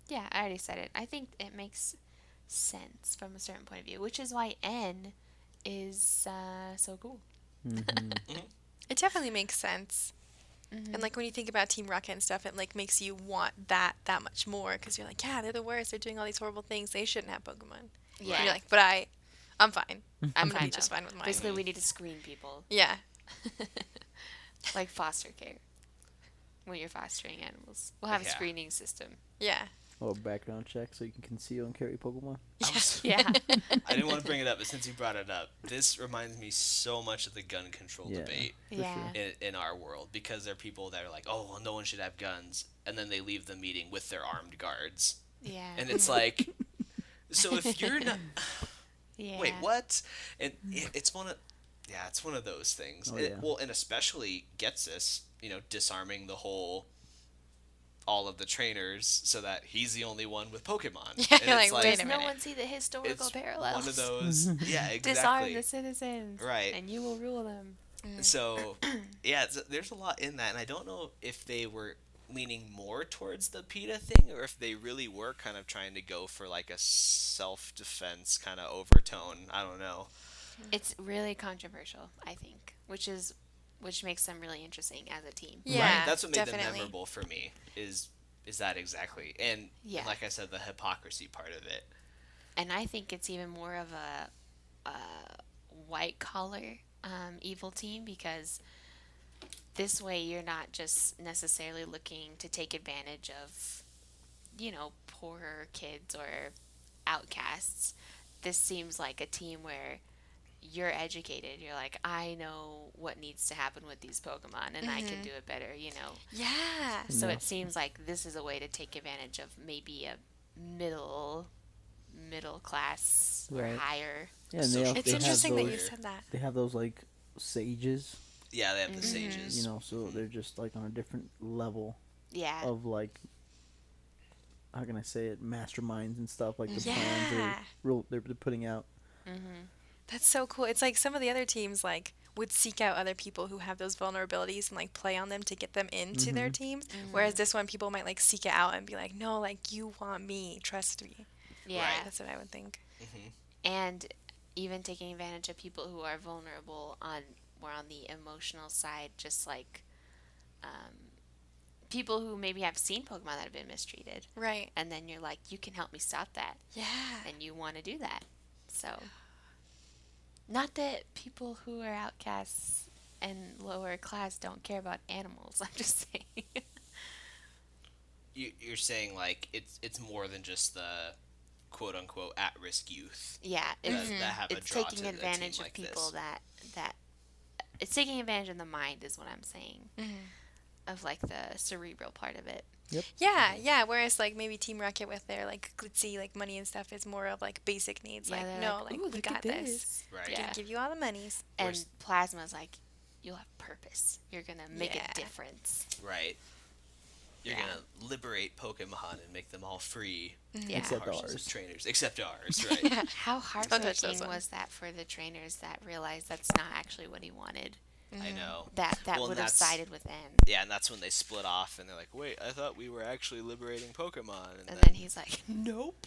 yeah, I already said it. I think it makes sense from a certain point of view, which is why N is so cool. It definitely makes sense. And like when you think about Team Rocket and stuff, it like makes you want that much more because you're like, yeah, they're the worst. They're doing all these horrible things. They shouldn't have Pokemon. Yeah. And you're like, but I I'm fine. I'm gonna fine be just though. fine with mine. Basically, we need to screen people, Yeah. like foster care. When you're fostering animals, we'll have a Yeah. screening system. Yeah. Or background check so you can conceal and carry Pokemon. Yeah. I didn't want to bring it up, but since you brought it up, this reminds me so much of the gun control Yeah. debate For Yeah. sure. in our world, because there are people that are like, oh, well, no one should have guns, and then they leave the meeting with their armed guards. Yeah. And it's like, so if you're not... Yeah. Wait, what? And it's one of... Yeah, it's one of those things. Oh, yeah. Well, and especially gets us, disarming the whole... all of the trainers so that he's the only one with Pokemon. Yeah, And it's like, wait Does a no minute. one see the historical it's parallels? one of those... Yeah, exactly. Disarm the citizens. Right. And you will rule them. So, yeah, there's a lot in that, and I don't know if they were leaning more towards the PETA thing, or if they really were kind of trying to go for like a self-defense kind of overtone. I don't know. It's really controversial, I think, which makes them really interesting as a team. Yeah. Right? That's what made definitely. them memorable for me. Is that exactly? And Yeah. like I said, the hypocrisy part of it. And I think it's even more of a white collar evil team, because this way you're not just necessarily looking to take advantage of, poorer kids or outcasts. This seems like a team where you're educated. You're like, I know what needs to happen with these Pokemon, and I can do it better, Yeah. So Yeah. it seems like this is a way to take advantage of maybe a middle class or Right. higher. Yeah, and Social- they It's have interesting that you those, said that. they have those like sages, Yeah, they have the sages. so they're just like on a different level Yeah. of like, how can I say it, masterminds and stuff, like the plans Yeah. they're putting out. That's so cool. It's like some of the other teams like would seek out other people who have those vulnerabilities and like play on them to get them into their teams. Whereas this one, people might like seek it out and be like, no, like you want me, trust me. Yeah. Right. That's what I would think. And even taking advantage of people who are vulnerable more on the emotional side, just like people who maybe have seen Pokemon that have been mistreated. Right. And then you're like, you can help me stop that. Yeah. And you want to do that. So, not that people who are outcasts and lower class don't care about animals. I'm just saying. You're saying like it's more than just the quote unquote at-risk youth. Yeah, that it's, have a it's draw taking to a team advantage of like people this. that it's taking advantage of the mind is what I'm saying. Of like the cerebral part of it. Yeah, yeah. Whereas like maybe Team Rocket with their like glitzy like money and stuff is more of like basic needs. Yeah, like they're no, like, like "Ooh, we look got at this. this." Right. Yeah. Gonna give you all the monies. And Whereas- Plasma's like, you'll have purpose. You're gonna make Yeah. a difference. Right. You're Yeah. gonna liberate Pokemon and make them all free. Yeah. Except Horses and ours. Trainers, except ours, right? How touch those heartbreaking ones. was that for the trainers that realized that's not actually what he wanted? I know. That Well, and would have that's- sided with them. Yeah, and that's when they split off, and they're like, "Wait, I thought we were actually liberating Pokemon." And then he's like, nope.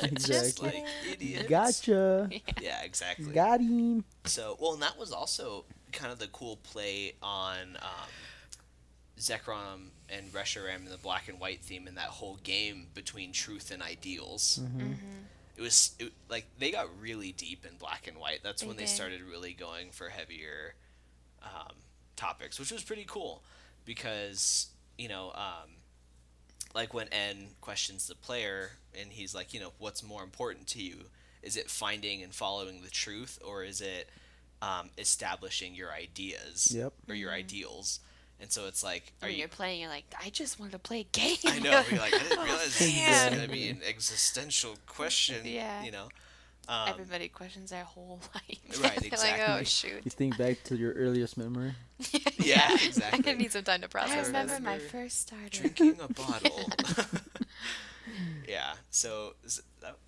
Exactly. like idiots. Gotcha. Yeah, exactly. Got him. So, well, and that was also kind of the cool play on Zekrom and Reshiram and the black and white theme in that whole game between truth and ideals. It was like they got really deep in black and white. That's They when they did. started really going for heavier topics, which was pretty cool because like when N questions the player and he's like, what's more important to you? Is it finding and following the truth, or is it establishing your ideas Yep. or your ideals? And so it's like, When you're playing, you're like, I just want to play a game. I know. You're like, I didn't realize this man. was gonna be an existential question. Yeah. Everybody Everybody questions their whole life. Right. They're Exactly. like, oh shoot. You think back to your earliest memory. Yeah. I Exactly. need some time to I process remember this. my first starter. Drinking a bottle. Yeah. So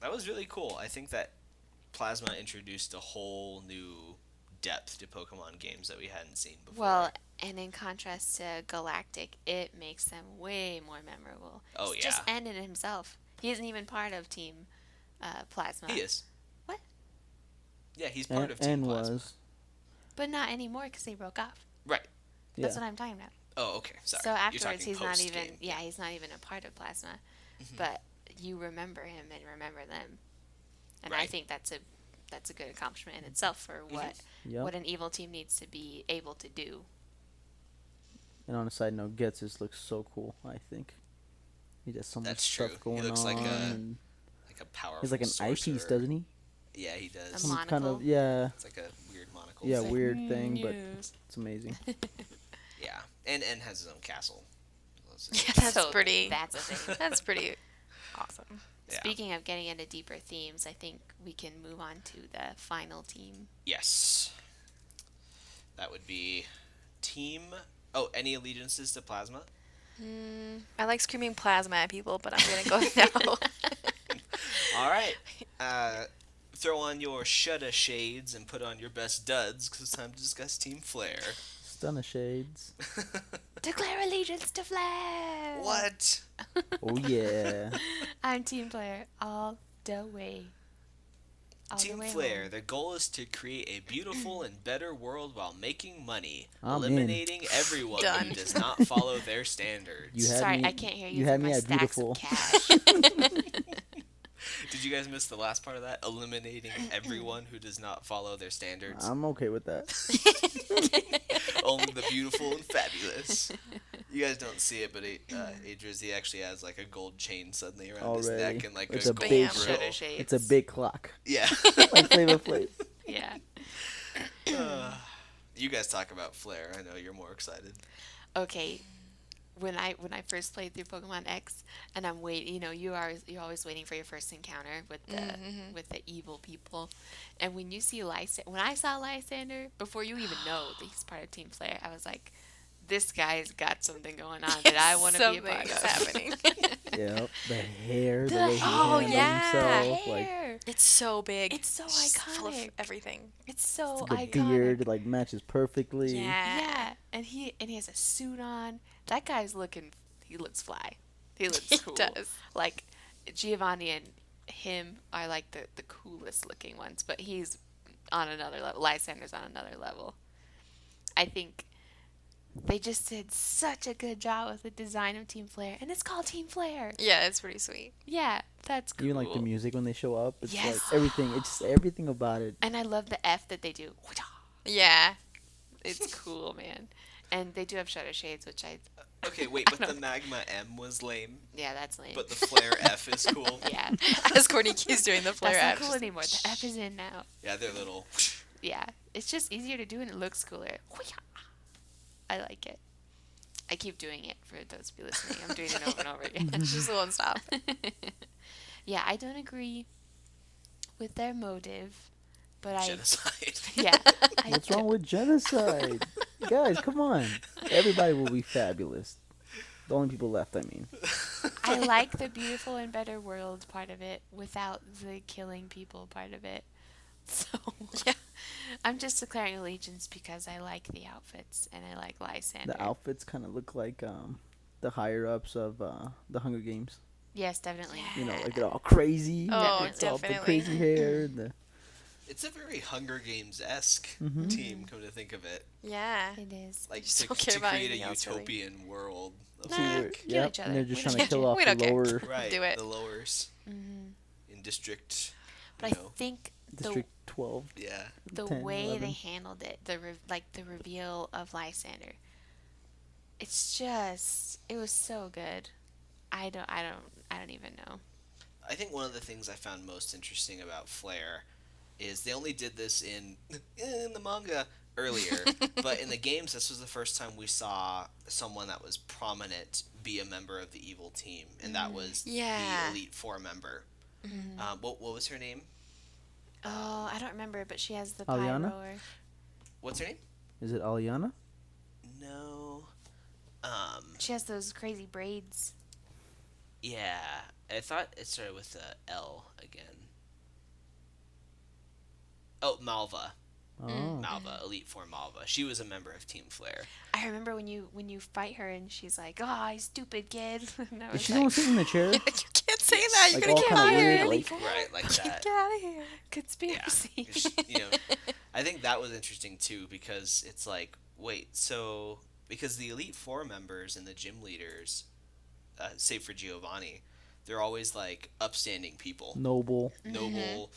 that was really cool. I think that Plasma introduced a whole new depth to Pokemon games that we hadn't seen before. Well, and in contrast to Galactic, it makes them way more memorable. Oh, It's just yeah. N in himself. He isn't even part of Team Plasma. He is. What? Yeah, he's part of Team And Plasma. was. But not anymore because they broke off. Right. That's Yeah. what I'm talking about. Oh, okay. Sorry. So You're afterwards, talking he's not even. post-game. Yeah, he's not even a part of Plasma. But you remember him and remember them, and I Right. think that's a that's a good accomplishment in itself for Yep. what an evil team needs to be able to do. And on a side note, Ghetsis looks so cool. I think he has so much That's stuff true. going He looks on. like a He's powerful like an sorcerer. eyepiece, doesn't he? Yeah, he does. A Some kind of monocle. It's like a weird monocle yeah, thing. weird thing, but Yes. it's amazing. Yeah, and has his own castle. Yeah, that's So pretty. That's a thing. That's pretty awesome. Yeah. Speaking of getting into deeper themes, I think we can move on to the final team. Yes. That would be team. Oh, any allegiances to Plasma? I like screaming plasma at people, but I'm gonna go no. All right. Throw on your Shudda shades and put on your best duds, because it's time to discuss Team Flare. Stunner shades. Declare allegiance to Flare! What? Oh yeah. I'm Team Flare all the way. All the Team way Flare, home. their goal is to create a beautiful and better world while making money, I'm in. eliminating everyone Done. who does not follow their standards. You had Sorry, me, I can't hear you. You had through me my at stacks beautiful. of cash. Did you guys miss the last part of that? Eliminating everyone who does not follow their standards. I'm okay with that. Only the beautiful and fabulous. You guys don't see it, but Adrizzy actually has like a gold chain suddenly around his Already. neck and like It's a a gold big- grill. Shutter shades. It's a big clock. Yeah. Like Flavor Flav. Yeah. You guys talk about Flare. I know you're more excited. Okay. When I first played through Pokemon X, and I'm waiting, you're always waiting for your first encounter with the evil people, and when you see when I saw Lysander, before you even know that he's part of Team Flare, I was like, this guy's got something going on that I want to be a part Something's of. happening. Yep. The hair, the The way he hair, handled yeah. himself, like hair. It's so big. It's so Just full of iconic. everything. It's so the iconic. beard, like matches perfectly. Yeah, and he has a suit on. That guy's he looks fly. He looks He cool. does. Like Giovanni and him are like the coolest looking ones, but he's on another level. Lysander's on another level. I think they just did such a good job with the design of Team Flare, and it's called Team Flare. Yeah, it's pretty sweet. Yeah, that's cool. Even like the music when they show up, it's Yes. like everything. It's just everything about it. And I love the F that they do. Yeah. It's cool, man. And they do have shutter shades, which Okay, wait, but the Magma M was lame, yeah, that's lame. but the Flare F is cool. yeah, As Cortney keeps doing the flare that's not F. cool anymore. The F is in now. Yeah, they're little. Yeah, it's just easier to do and it looks cooler. I like it. I keep doing it for those of you listening. I'm doing it over and over again. It just won't stop. Yeah, I don't agree with their motive, but Genocide. yeah. What's wrong with genocide? Guys, come on. Everybody will be fabulous. The only people left, I mean. I like the beautiful and better world part of it without the killing people part of it. So Yeah. I'm just declaring allegiance because I like the outfits and I like Lysander. The outfits kind of look like the higher ups of the Hunger Games. Yes, definitely. You know, like they're all crazy. Oh, It's all the definitely. crazy hair. The It's a very Hunger Games esque Mhm. team, come to think of it. Yeah. It is. Like just to, don't care to about create a anything else, really. utopian world. Of Nah, like, kill yep, each and other. they're We just don't trying to care. kill off We the don't care. lower right, Do it. the lowers Mm-hmm. in District. But You I know, think District 12. yeah. the 10, way 11. they handled it, the reveal of Lysander, it's just it was so good. I don't even know. I think one of the things I found most interesting about Flare is they only did this in the manga earlier, but in the games, this was the first time we saw someone that was prominent be a member of the evil team, and that was Yeah. the Elite Four member. What was her name? Oh, I don't remember, but she has the Aliana? pyro. What's her name? Is it Aliana? No. She has those crazy braids. Yeah, I thought it started with a L again. Oh, Malva. Oh. Malva, Elite Four Malva. She was a member of Team Flare. I remember when you fight her and she's like, "Oh, you stupid kid." And I Is was she like, the one sitting in the chair? You can't say that. You're Like, going all to get kinda weird, fired. like- Right, like that. Get out of here. Yeah. Conspiracy. You know, I think that was interesting too because it's like, wait, so because the Elite Four members and the gym leaders, save for Giovanni, they're always like upstanding people, Noble. noble,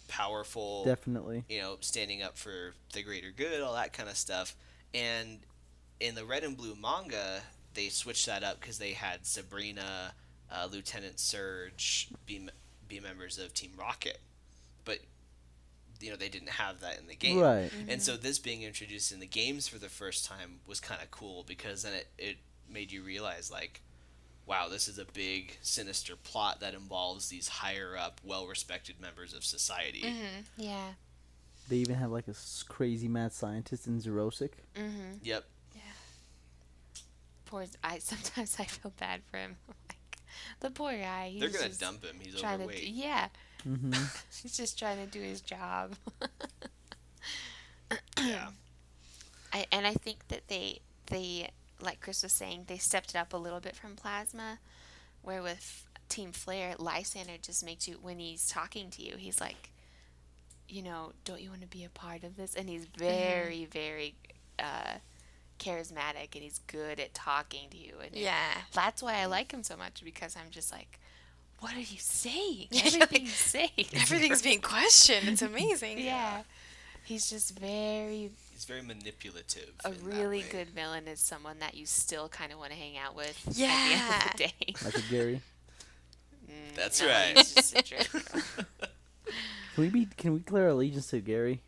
powerful, Definitely. standing up for the greater good, all that kind of stuff. And in the Red and Blue manga, they switched that up because they had Sabrina, Lieutenant Surge be members of Team Rocket, but they didn't have that in the game. Right. And so this being introduced in the games for the first time was kind of cool, because then it made you realize, like, wow, this is a big sinister plot that involves these higher up, well respected members of society. Yeah. They even have like a crazy mad scientist in Zerosic. Yep. Sometimes I feel bad for him. Like, the poor guy. They're gonna dump him. He's trying overweight. Yeah. Mm-hmm. He's just trying to do his job. Yeah. I think that they like Chris was saying, they stepped it up a little bit from Plasma, where with Team Flare, Lysander just makes you, when he's talking to you, he's like, don't you want to be a part of this? And he's very, very charismatic, and he's good at talking to you. And that's why I like him so much, because I'm just like, what are you saying? Everything you say. Everything's being questioned. It's amazing. Yeah. He's just He's very manipulative. A in that really way. good villain is someone that you still kind of want to hang out with at the Yeah. end of the day. Like a Gary. That's No, right. he's just a jerk. Can we declare allegiance to Gary?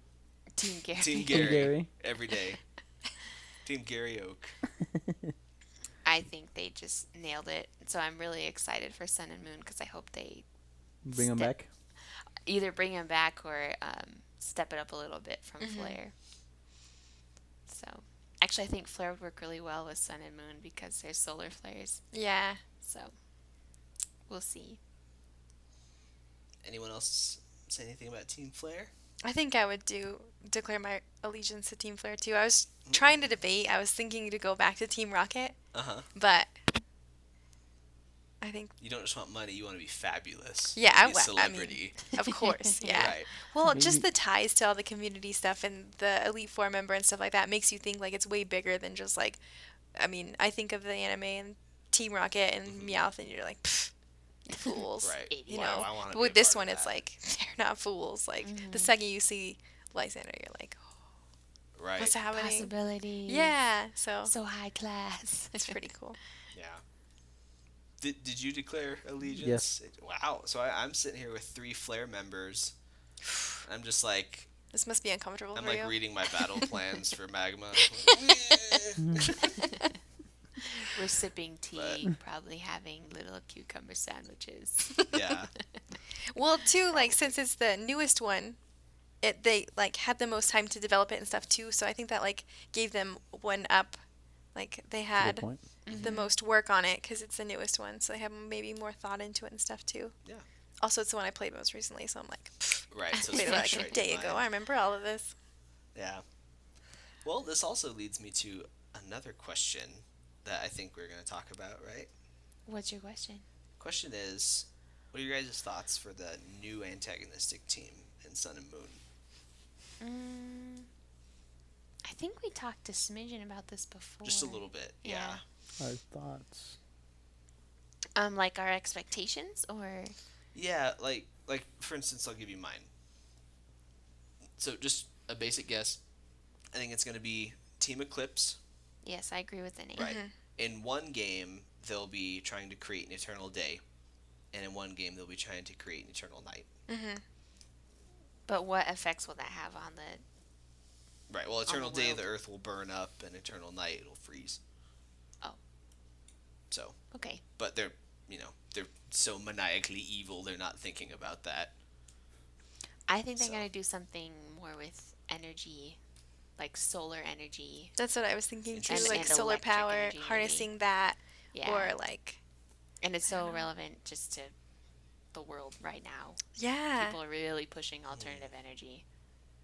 Team Gary. Team Team Gary. Gary. Every day. Team Gary Oak. I think they just nailed it. So I'm really excited for Sun and Moon, because I hope they Bring him back. either bring him back or step it up a little bit from Flare. So actually, I think Flare would work really well with Sun and Moon, because they're solar flares. Yeah. So we'll see. Anyone else say anything about Team Flare? I think I would declare my allegiance to Team Flare too. I was trying to debate. I was thinking to go back to Team Rocket, but I think You don't just want money, you want to be fabulous. Yeah, Be a celebrity. of course, yeah. Right. Well, Maybe- just the ties to all the community stuff and the Elite Four member and stuff like that makes you think like it's way bigger than just like. I mean, I think of the anime and Team Rocket and Meowth, and you're like, pfft, you fools. Right. You Wow, know, I wanna but be with a this part one, of it's that. like they're not fools. Like the second you see Lysander, you're like, oh, Right. what's happening? Possibilities. Yeah, so So high class. it's pretty cool. Yeah. Did you declare allegiance? Yes. Wow. So I'm sitting here with 3 Flare members. I'm just like, This must be uncomfortable I'm for like you. reading my battle plans for Magma. We're sipping tea, probably having little cucumber sandwiches. Yeah. Well, too, like since it's the newest one, they like had the most time to develop it and stuff too. So I think that like gave them one up. Like they Good had point. the most work on it because it's the newest one, so they have maybe more thought into it and stuff too. Yeah. Also, it's the one I played most recently, so I'm like, Right. So I it's played it fresh like right a day in ago. mind. I remember all of this. Yeah. Well, this also leads me to another question that I think we're going to talk about, right? What's your question? Question is, what are your guys' thoughts for the new antagonistic team in Sun and Moon? I think we talked to Smidgen about this before. Just a little bit, yeah. Our thoughts. Like our expectations, or Yeah, like for instance, I'll give you mine. So just a basic guess. I think it's going to be Team Eclipse. yes, I agree with the name. Right. In one game, they'll be trying to create an eternal day, and in one game, they'll be trying to create an eternal night. But what effects will that have on the? Right. Well, eternal the day, world. the Earth will burn up, and eternal night, it'll freeze. Oh. So, Okay. but they're so maniacally evil, they're not thinking about that. I think they're So- gonna do something more with energy, like solar energy. That's what I was thinking too, Interesting. like And solar electric power, energy, harnessing that, Yeah. or like, And it's so relevant just to the world right now. yeah. People are really pushing alternative energy.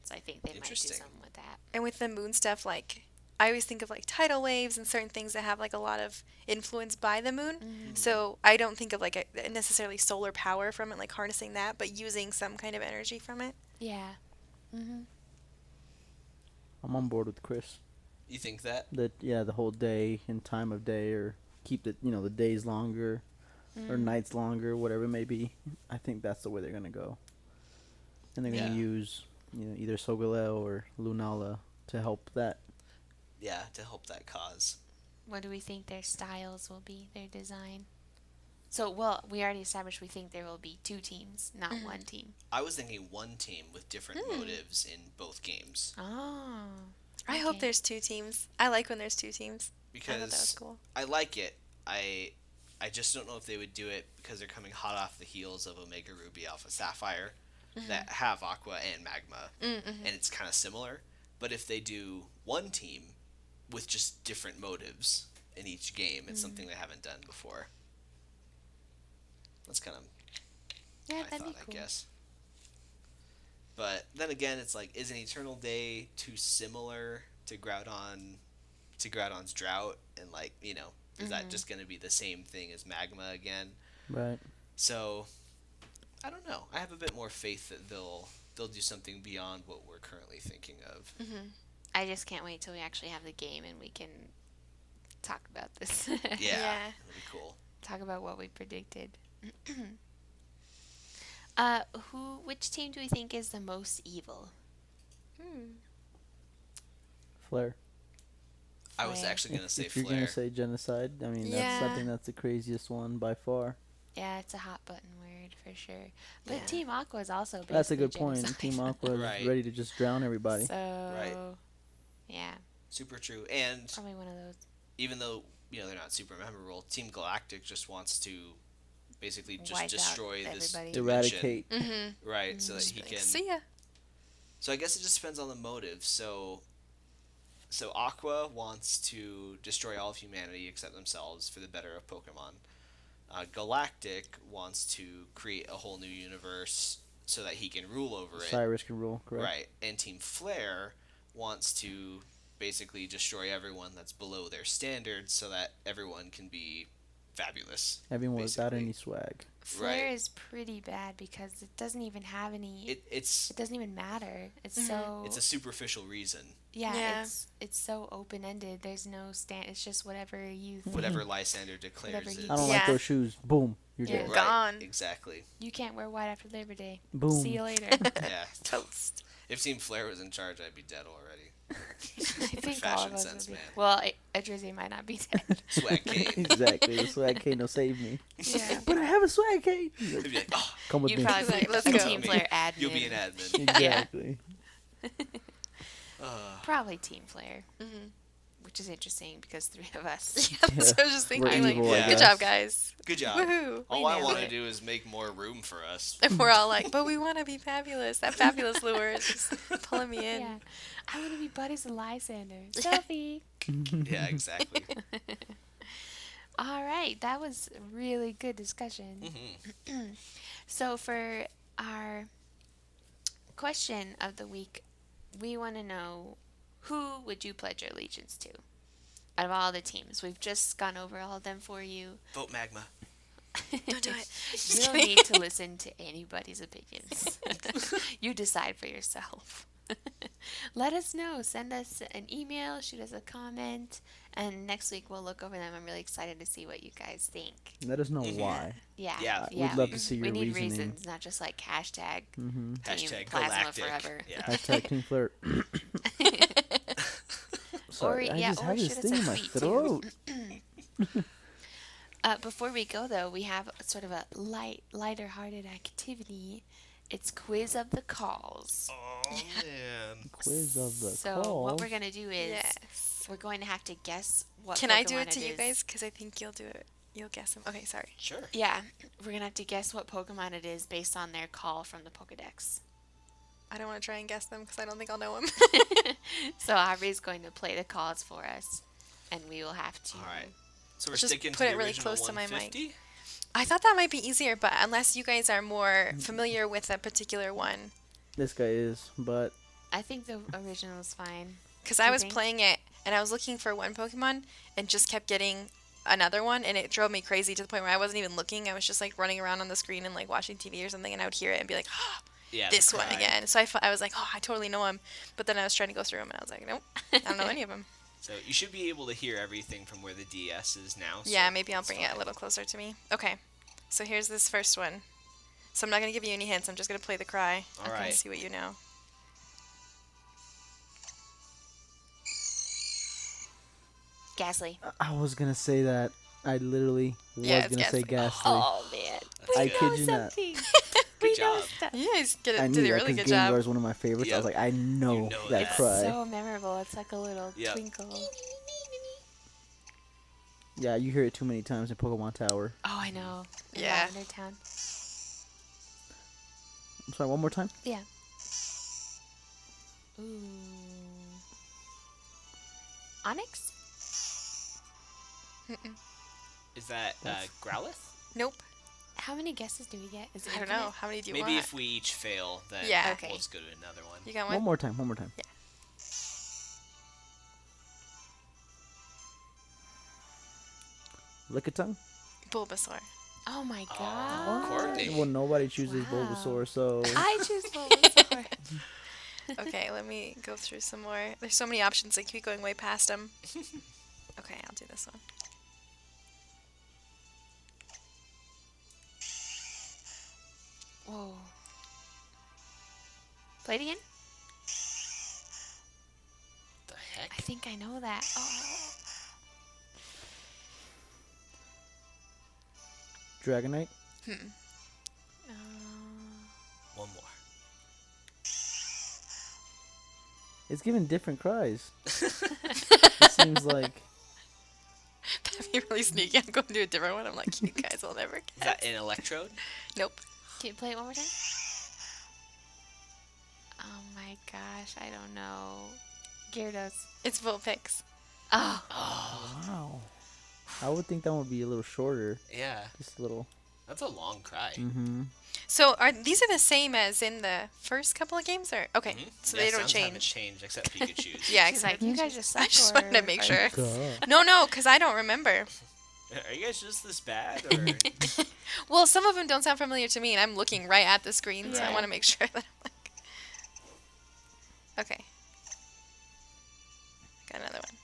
So I think they might do Interesting. something with that. And with the moon stuff, like I always think of like tidal waves and certain things that have like a lot of influence by the moon. So I don't think of like a necessarily solar power from it, like harnessing that, but using some kind of energy from it. Yeah. I'm on board with Chris. You think that? That the whole day and time of day, or keep the days longer or nights longer, whatever it may be. I think that's the way they're gonna go. And they're going to use either Sogaleo or Lunala to help that. Yeah, to help that cause. What do we think their styles will be, their design? So, well, we already established we think there will be 2 teams, not 1 team. I was thinking 1 team with different motives in both games. Oh. I hope there's 2 teams. I like when there's 2 teams. Because I thought that was cool. I like it. I just don't know if they would do it because they're coming hot off the heels of Omega Ruby Alpha Sapphire that have Aqua and Magma, and it's kind of similar. But if they do 1 team with just different motives in each game, it's something they haven't done before. That's kind of Yeah, my that'd thought, be cool. I guess. But then again, it's like, is an Eternal Day too similar to Groudon's Drought? And like, is that just going to be the same thing as Magma again? Right. So, I don't know. I have a bit more faith that they'll do something beyond what we're currently thinking of. I just can't wait till we actually have the game and we can talk about this. Yeah, that'd be cool. Talk about what we predicted. Which team do we think is the most evil? Flare. I was Flare. actually going to say If you're Flare. going to say genocide, I mean, Yeah. I think that's the craziest one by far. Yeah, it's a hot button word for sure. But Yeah. Team Aqua is also basically That's a good point. genocide. Team Aqua is Right. ready to just drown everybody. So, Right. yeah, Super true. And probably one of those. even though, they're not super memorable, Team Galactic just wants to basically just Wipe out destroy this everybody. dimension. Eradicate. Right, so that he Like, can... see ya. So I guess it just depends on the motive. So Aqua wants to destroy all of humanity except themselves for the better of Pokemon. Galactic wants to create a whole new universe so that he can rule over it. Cyrus can rule, correct? Right. And Team Flare wants to basically destroy everyone that's below their standards so that everyone can be fabulous. Everyone without basically. any swag. Flare Right. is pretty bad because it doesn't even have any. It It's doesn't even matter. It's so. it's a superficial reason. Yeah. It's so open ended. There's no stand. It's just whatever you think. Whatever Lysander declares Whatever is. he I don't like Yeah. those shoes. Boom. You're Yeah. dead. Right, Gone. Exactly. You can't wear white after Labor Day. Boom. See you later. Yeah. Toast. If Team Flare was in charge, I'd be dead already. I think all Fashion of us sense, would be. man. Well, Adrizzy might not be dead. Swag cane. Exactly. The swag cane will save me. Yeah. But I have a swag cane. He's He'd like, be like, oh, come with You'd me. probably be Like, let's a go. Team Flare admin. you'll be an admin. Exactly. Probably Team Flare. Which is interesting because 3 of us. Yeah, that's what I was just We're thinking. Like, evil, I good guess. job, guys. Good job. Woohoo. All We I nailed want to it. do is make more room for us. And we're all like, but we want to be fabulous. That fabulous lure is just pulling me in. Yeah. I want to be buddies with Lysander. Selfie. Yeah, exactly. All right. That was a really good discussion. So for our question of the week, we want to know, who would you pledge your allegiance to? Out of all the teams. We've just gone over all of them for you. Vote Magma. Don't do it. You don't kidding. need to listen to anybody's opinions. You decide for yourself. Let us know. Send us an email, shoot us a comment, and next week we'll look over them. I'm really excited to see what you guys think. Let us know why. Yeah. Yeah. We'd love to see We your need reasoning. reasons, not just like hashtag Mm-hmm. Team Hashtag Plasma Galactic. Forever. Yeah. Hashtag Team Flirt. Sorry, I just have this shoot us thing a in my tweet, too. throat. Before we go, though, we have sort of a lighter-hearted activity. It's Quiz of the Calls. Oh, man. Quiz of the So calls. what we're going to do is Yes. we're going to have to guess what Can I do Pokemon it to you is. guys? Because I think you'll do it. You'll guess them. Okay, sorry. Sure. Yeah, we're going to have to guess what Pokemon it is based on their call from the Pokedex. I don't want to try and guess them because I don't think I'll know them. So Aubree's going to play the calls for us, and we will have to... All right. So we're Just sticking put to it the really original close to my mic. 150? I thought that might be easier, but unless you guys are more familiar with a particular one. This guy is, but I think the original is fine. Because Do I you was think? playing it and I was looking for one Pokemon and just kept getting another one, and it drove me crazy to the point where I wasn't even looking. I was just like running around on the screen and like watching TV or something, and I would hear it and be like, oh, Yeah, the this one cry. again. So I was like, oh, I totally know him. But then I was trying to go through them and I was like, nope, I don't know any of them. So you should be able to hear everything from where the DS is now. So Yeah, maybe I'll it's bring it a fine. little closer to me. Okay, so here's this first one. So I'm not going to give you any hints. I'm just going to play the cry. All Okay. right. See what you know. Ghastly. I was gonna say that. I literally Yeah, was it's gonna say Ghastly. Ghastly. Oh man, That's I good. kid you not. something. Good We know job. stuff. You guys I did a knew that really because good job. Gengar is one of my favorites. I was Yep. like, I know, know that that. cry. So memorable. It's like a little Yep. twinkle. Yeah, you hear it too many times in Pokemon Tower. Oh, I know. In Yeah. Lavender Town. I'm sorry, one more time. Yeah. Ooh. Onyx? Mm-mm. Is that Growlithe? Nope. How many guesses do we get? Is it I don't infinite? know. How many do you Maybe want? if we each fail, then Yeah. Okay. we'll just go to another one. You got One one? more time. One more time. Yeah. Lickitung? Bulbasaur. Oh my Oh, god. Cortney. Well, nobody chooses Wow. Bulbasaur, so I choose Bulbasaur. Okay, let me go through some more. There's so many options. I keep going way past them. Okay, I'll do this one. Whoa. Play it again? The heck? I think I know that. Oh. Dragonite. One more. It's giving different cries. It seems like That'd be really sneaky. I'm going to do a different one. I'm like, you guys will never Is guess. that an Electrode? Nope. Can you play it one more time? Oh my gosh, I don't know. Gyarados. It's Vulpix. Oh. wow. I would think that would be a little shorter, Yeah. just a little. That's a long cry. Mm-hmm. So these are the same as in the first couple of games, or okay? Mhm. So Yeah, they don't sounds haven't change. changed except Pikachu's. Yeah, She's like, you guys just suck. I just wanted to make or- sure. Duh. No, because I don't remember. Are you guys just this bad? Or... Well, some of them don't sound familiar to me, and I'm looking right at the screen, so I Yeah. want to make sure that I'm like. Okay. Got another one.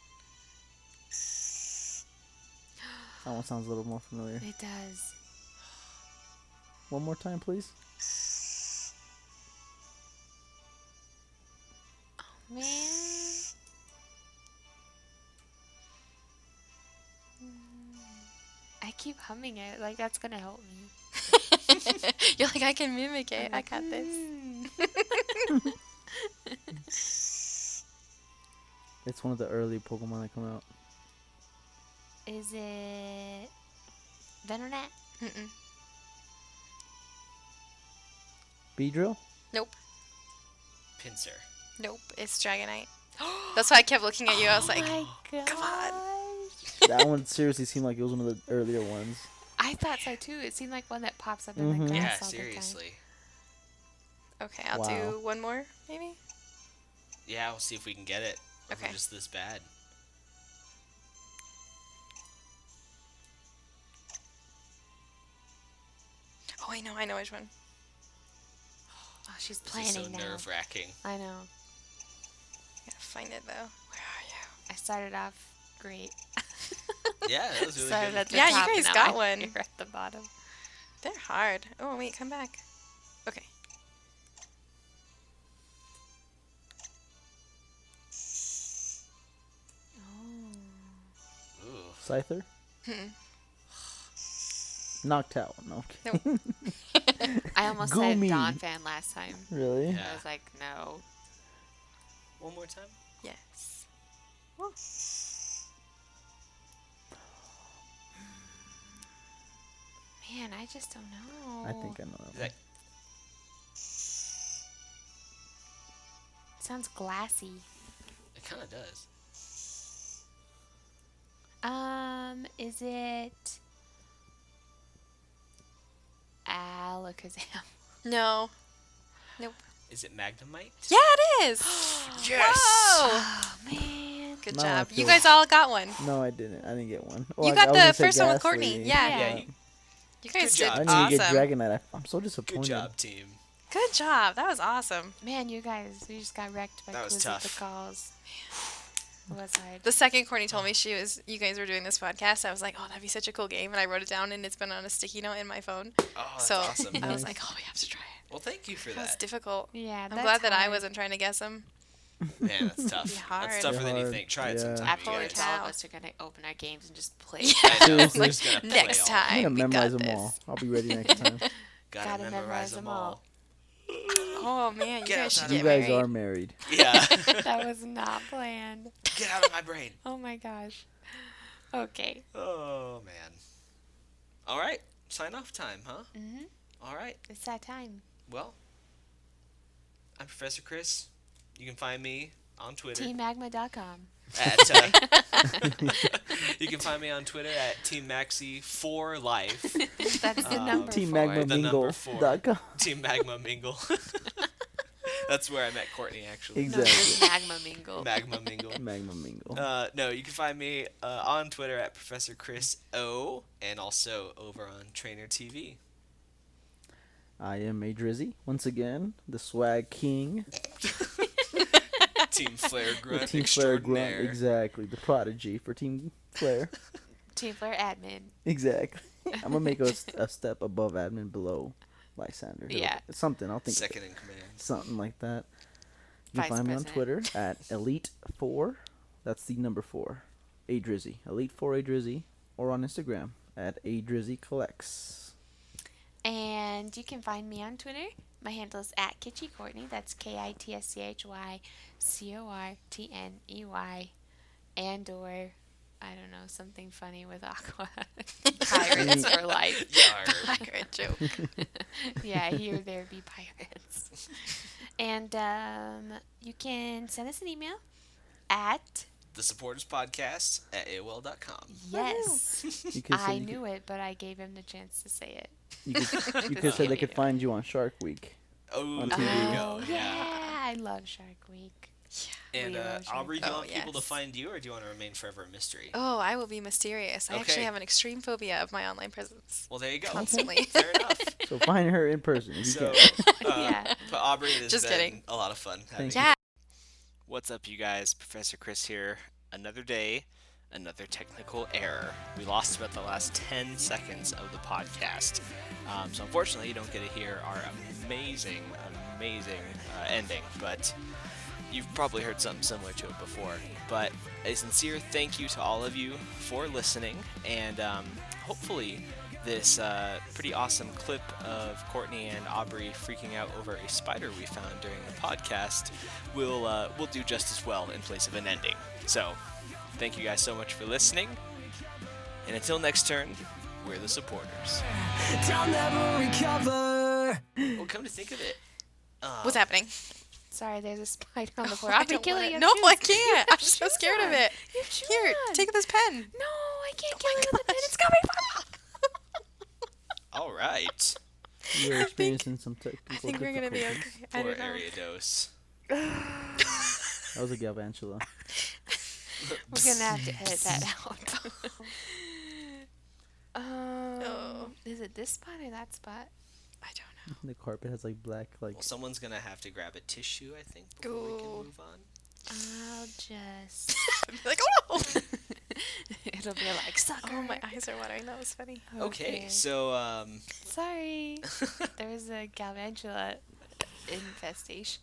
That one sounds a little more familiar. It does. One more time, please. Man. I keep humming it. Like, that's going to help me. You're like, I can mimic it. I'm I like, got this. It's one of the early Pokemon that come out. Is it Venonat? Mm-mm. Beedrill? Nope. Pinsir. Nope. It's Dragonite. That's why I kept looking at you. I was like, my gosh. come on. That one seriously seemed like it was one of the earlier ones. I thought so too. It seemed like one that pops up in the Mhm. grass Yeah, all seriously. Okay, I'll Wow. do one more, maybe? Yeah, we'll see if we can get it. If Okay. we're just this bad. Oh, I know which one. the time. Oh, she's This is planning so now. nerve-wracking. I know. I gotta find it, though. Where are you? I started off great. Yeah, that was really Started good. at the Yeah, you top, guys and got now one. You're at the bottom. They're hard. Oh, wait, come back. Okay. Oh. Ooh. Scyther? Hmm. Noctowl. No. I'm kidding. I almost Goomy. said Dawn fan last time. Really? Yeah. I was like, no. One more time. Yes. Man, I just don't know. I think I know that Is one. that Sounds glassy. it kind of does. Is it Alakazam? No. Nope. Is it Magnemite? Yeah, it is! Yes! Whoa! Oh man. Good Now I job. You feel- guys all got one. No, I didn't. I didn't get one. You I got was the gonna say first one with Ghastly. Courtney. Yeah. Yeah, You guys Good did job. I need awesome. to get Dragonite. I'm so disappointed. Good job, team. Good job. That was awesome. Man, you guys, we just got wrecked by That was Quiz of the tough. Calls. It was hard. The second Courtney told me you guys were doing this podcast, I was like, oh, that'd be such a cool game. And I wrote it down, and it's been on a sticky note in my phone. Oh, that's So awesome. I was Nice. like, oh, we have to try it. Well, thank you for That was that. difficult. Yeah, I'm that's glad that I hard. wasn't trying to guess them. Man, that's tough. Be hard. That's tougher than you Hard. think. Try it Yeah. sometime, After you all guys. of us are gonna open our games and just play. I know, Seriously. we're just gonna play Next all of them. I'm time. gonna We memorize got them this. all. I'll be ready next time. Gotta memorize them all. Oh, man. You Get guys should outside get You guys married. are married. Yeah. That was not planned. Get out of my brain. Oh my gosh. Okay. Oh, man. All right. Sign off time, huh? Mhm. All right. It's that time. Well, I'm Professor Chris. You can find me on Twitter Teammagma.com. at you can find me on Twitter at TeamMaxi4Life. That's the number Team 4. The number 4. Magma Team Magma Mingle. That's where I met Courtney, actually. No, just Exactly. Magma Mingle. Magma Mingle. Magma Mingle. No, you can find me on Twitter at Professor Chris O, and also over on Trainer TV. I am Adrizzy, once again, the swag king. Team Flare The Grunt Team Flare Grunt, extraordinaire. exactly. The prodigy for Team Flare. Team Flare admin. Exactly. I'm gonna make a step above admin, below Lysander. Yeah. Something. I'll think of Second in command. something like that. You Vice can find me on president. Twitter at Elite4. That's the number 4. Adrizzy. Elite4 Adrizzy. Or on Instagram at Adrizzy Collects. And you can find me on Twitter. My handle is at Kitschy Courtney. That's KITSCHYCORTNEY. And or, I don't know, something funny with Aqua. Pirates for life. Yarr. Pirate joke. Yeah, here there be pirates. And you can send us an email at The Supporters Podcast at AOL.com. yes. You could I say knew it, but I gave him the chance to say it. you could say they could find you on Shark Week. Oh, On there TV. you go. Yeah, I love Shark Week. And We love Shark Aubrey, do you Oh, want people to yes. find you, or do you want to remain forever a mystery? Oh, I will be mysterious. I actually Okay. have an extreme phobia of my online presence. Well, there you go. Constantly. Fair enough. So find her in person if you So, can. Yeah. but Aubrey, it has Just been kidding. a lot of fun having Thank you. Yeah. What's up, you guys? Professor Chris here. Another day, another technical error. We lost about the last 10 seconds of the podcast. So unfortunately, you don't get to hear our amazing ending, but you've probably heard something similar to it before. But a sincere thank you to all of you for listening, and hopefully this pretty awesome clip of Courtney and Aubrie freaking out over a spider we found during the podcast will do just as well in place of an ending. So, thank you guys so much for listening, and until next turn, we're the supporters. They'll never recover. Well, come to think of it, What's happening? Sorry, there's a spider on the floor. I I'll be don't killing wanna- you. No, I can't. I'm so scared of it. You have shoes Here, on. take this pen. No, I can't kill you with a pen. It's coming from All right. You're experiencing some technical I think we're gonna be difficulties. okay. I Poor don't know. area dose. That was a galvantula. We're gonna have to edit that out. Oh. Is it this spot or that spot? I don't know. The carpet has like black, like Well, someone's gonna have to grab a tissue, I think, before we can Ooh. move on. I'll just. Like, oh no! It'll be like sucker. Oh, my eyes are watering. That was funny. Okay, so Sorry. There was a galvantula infestation.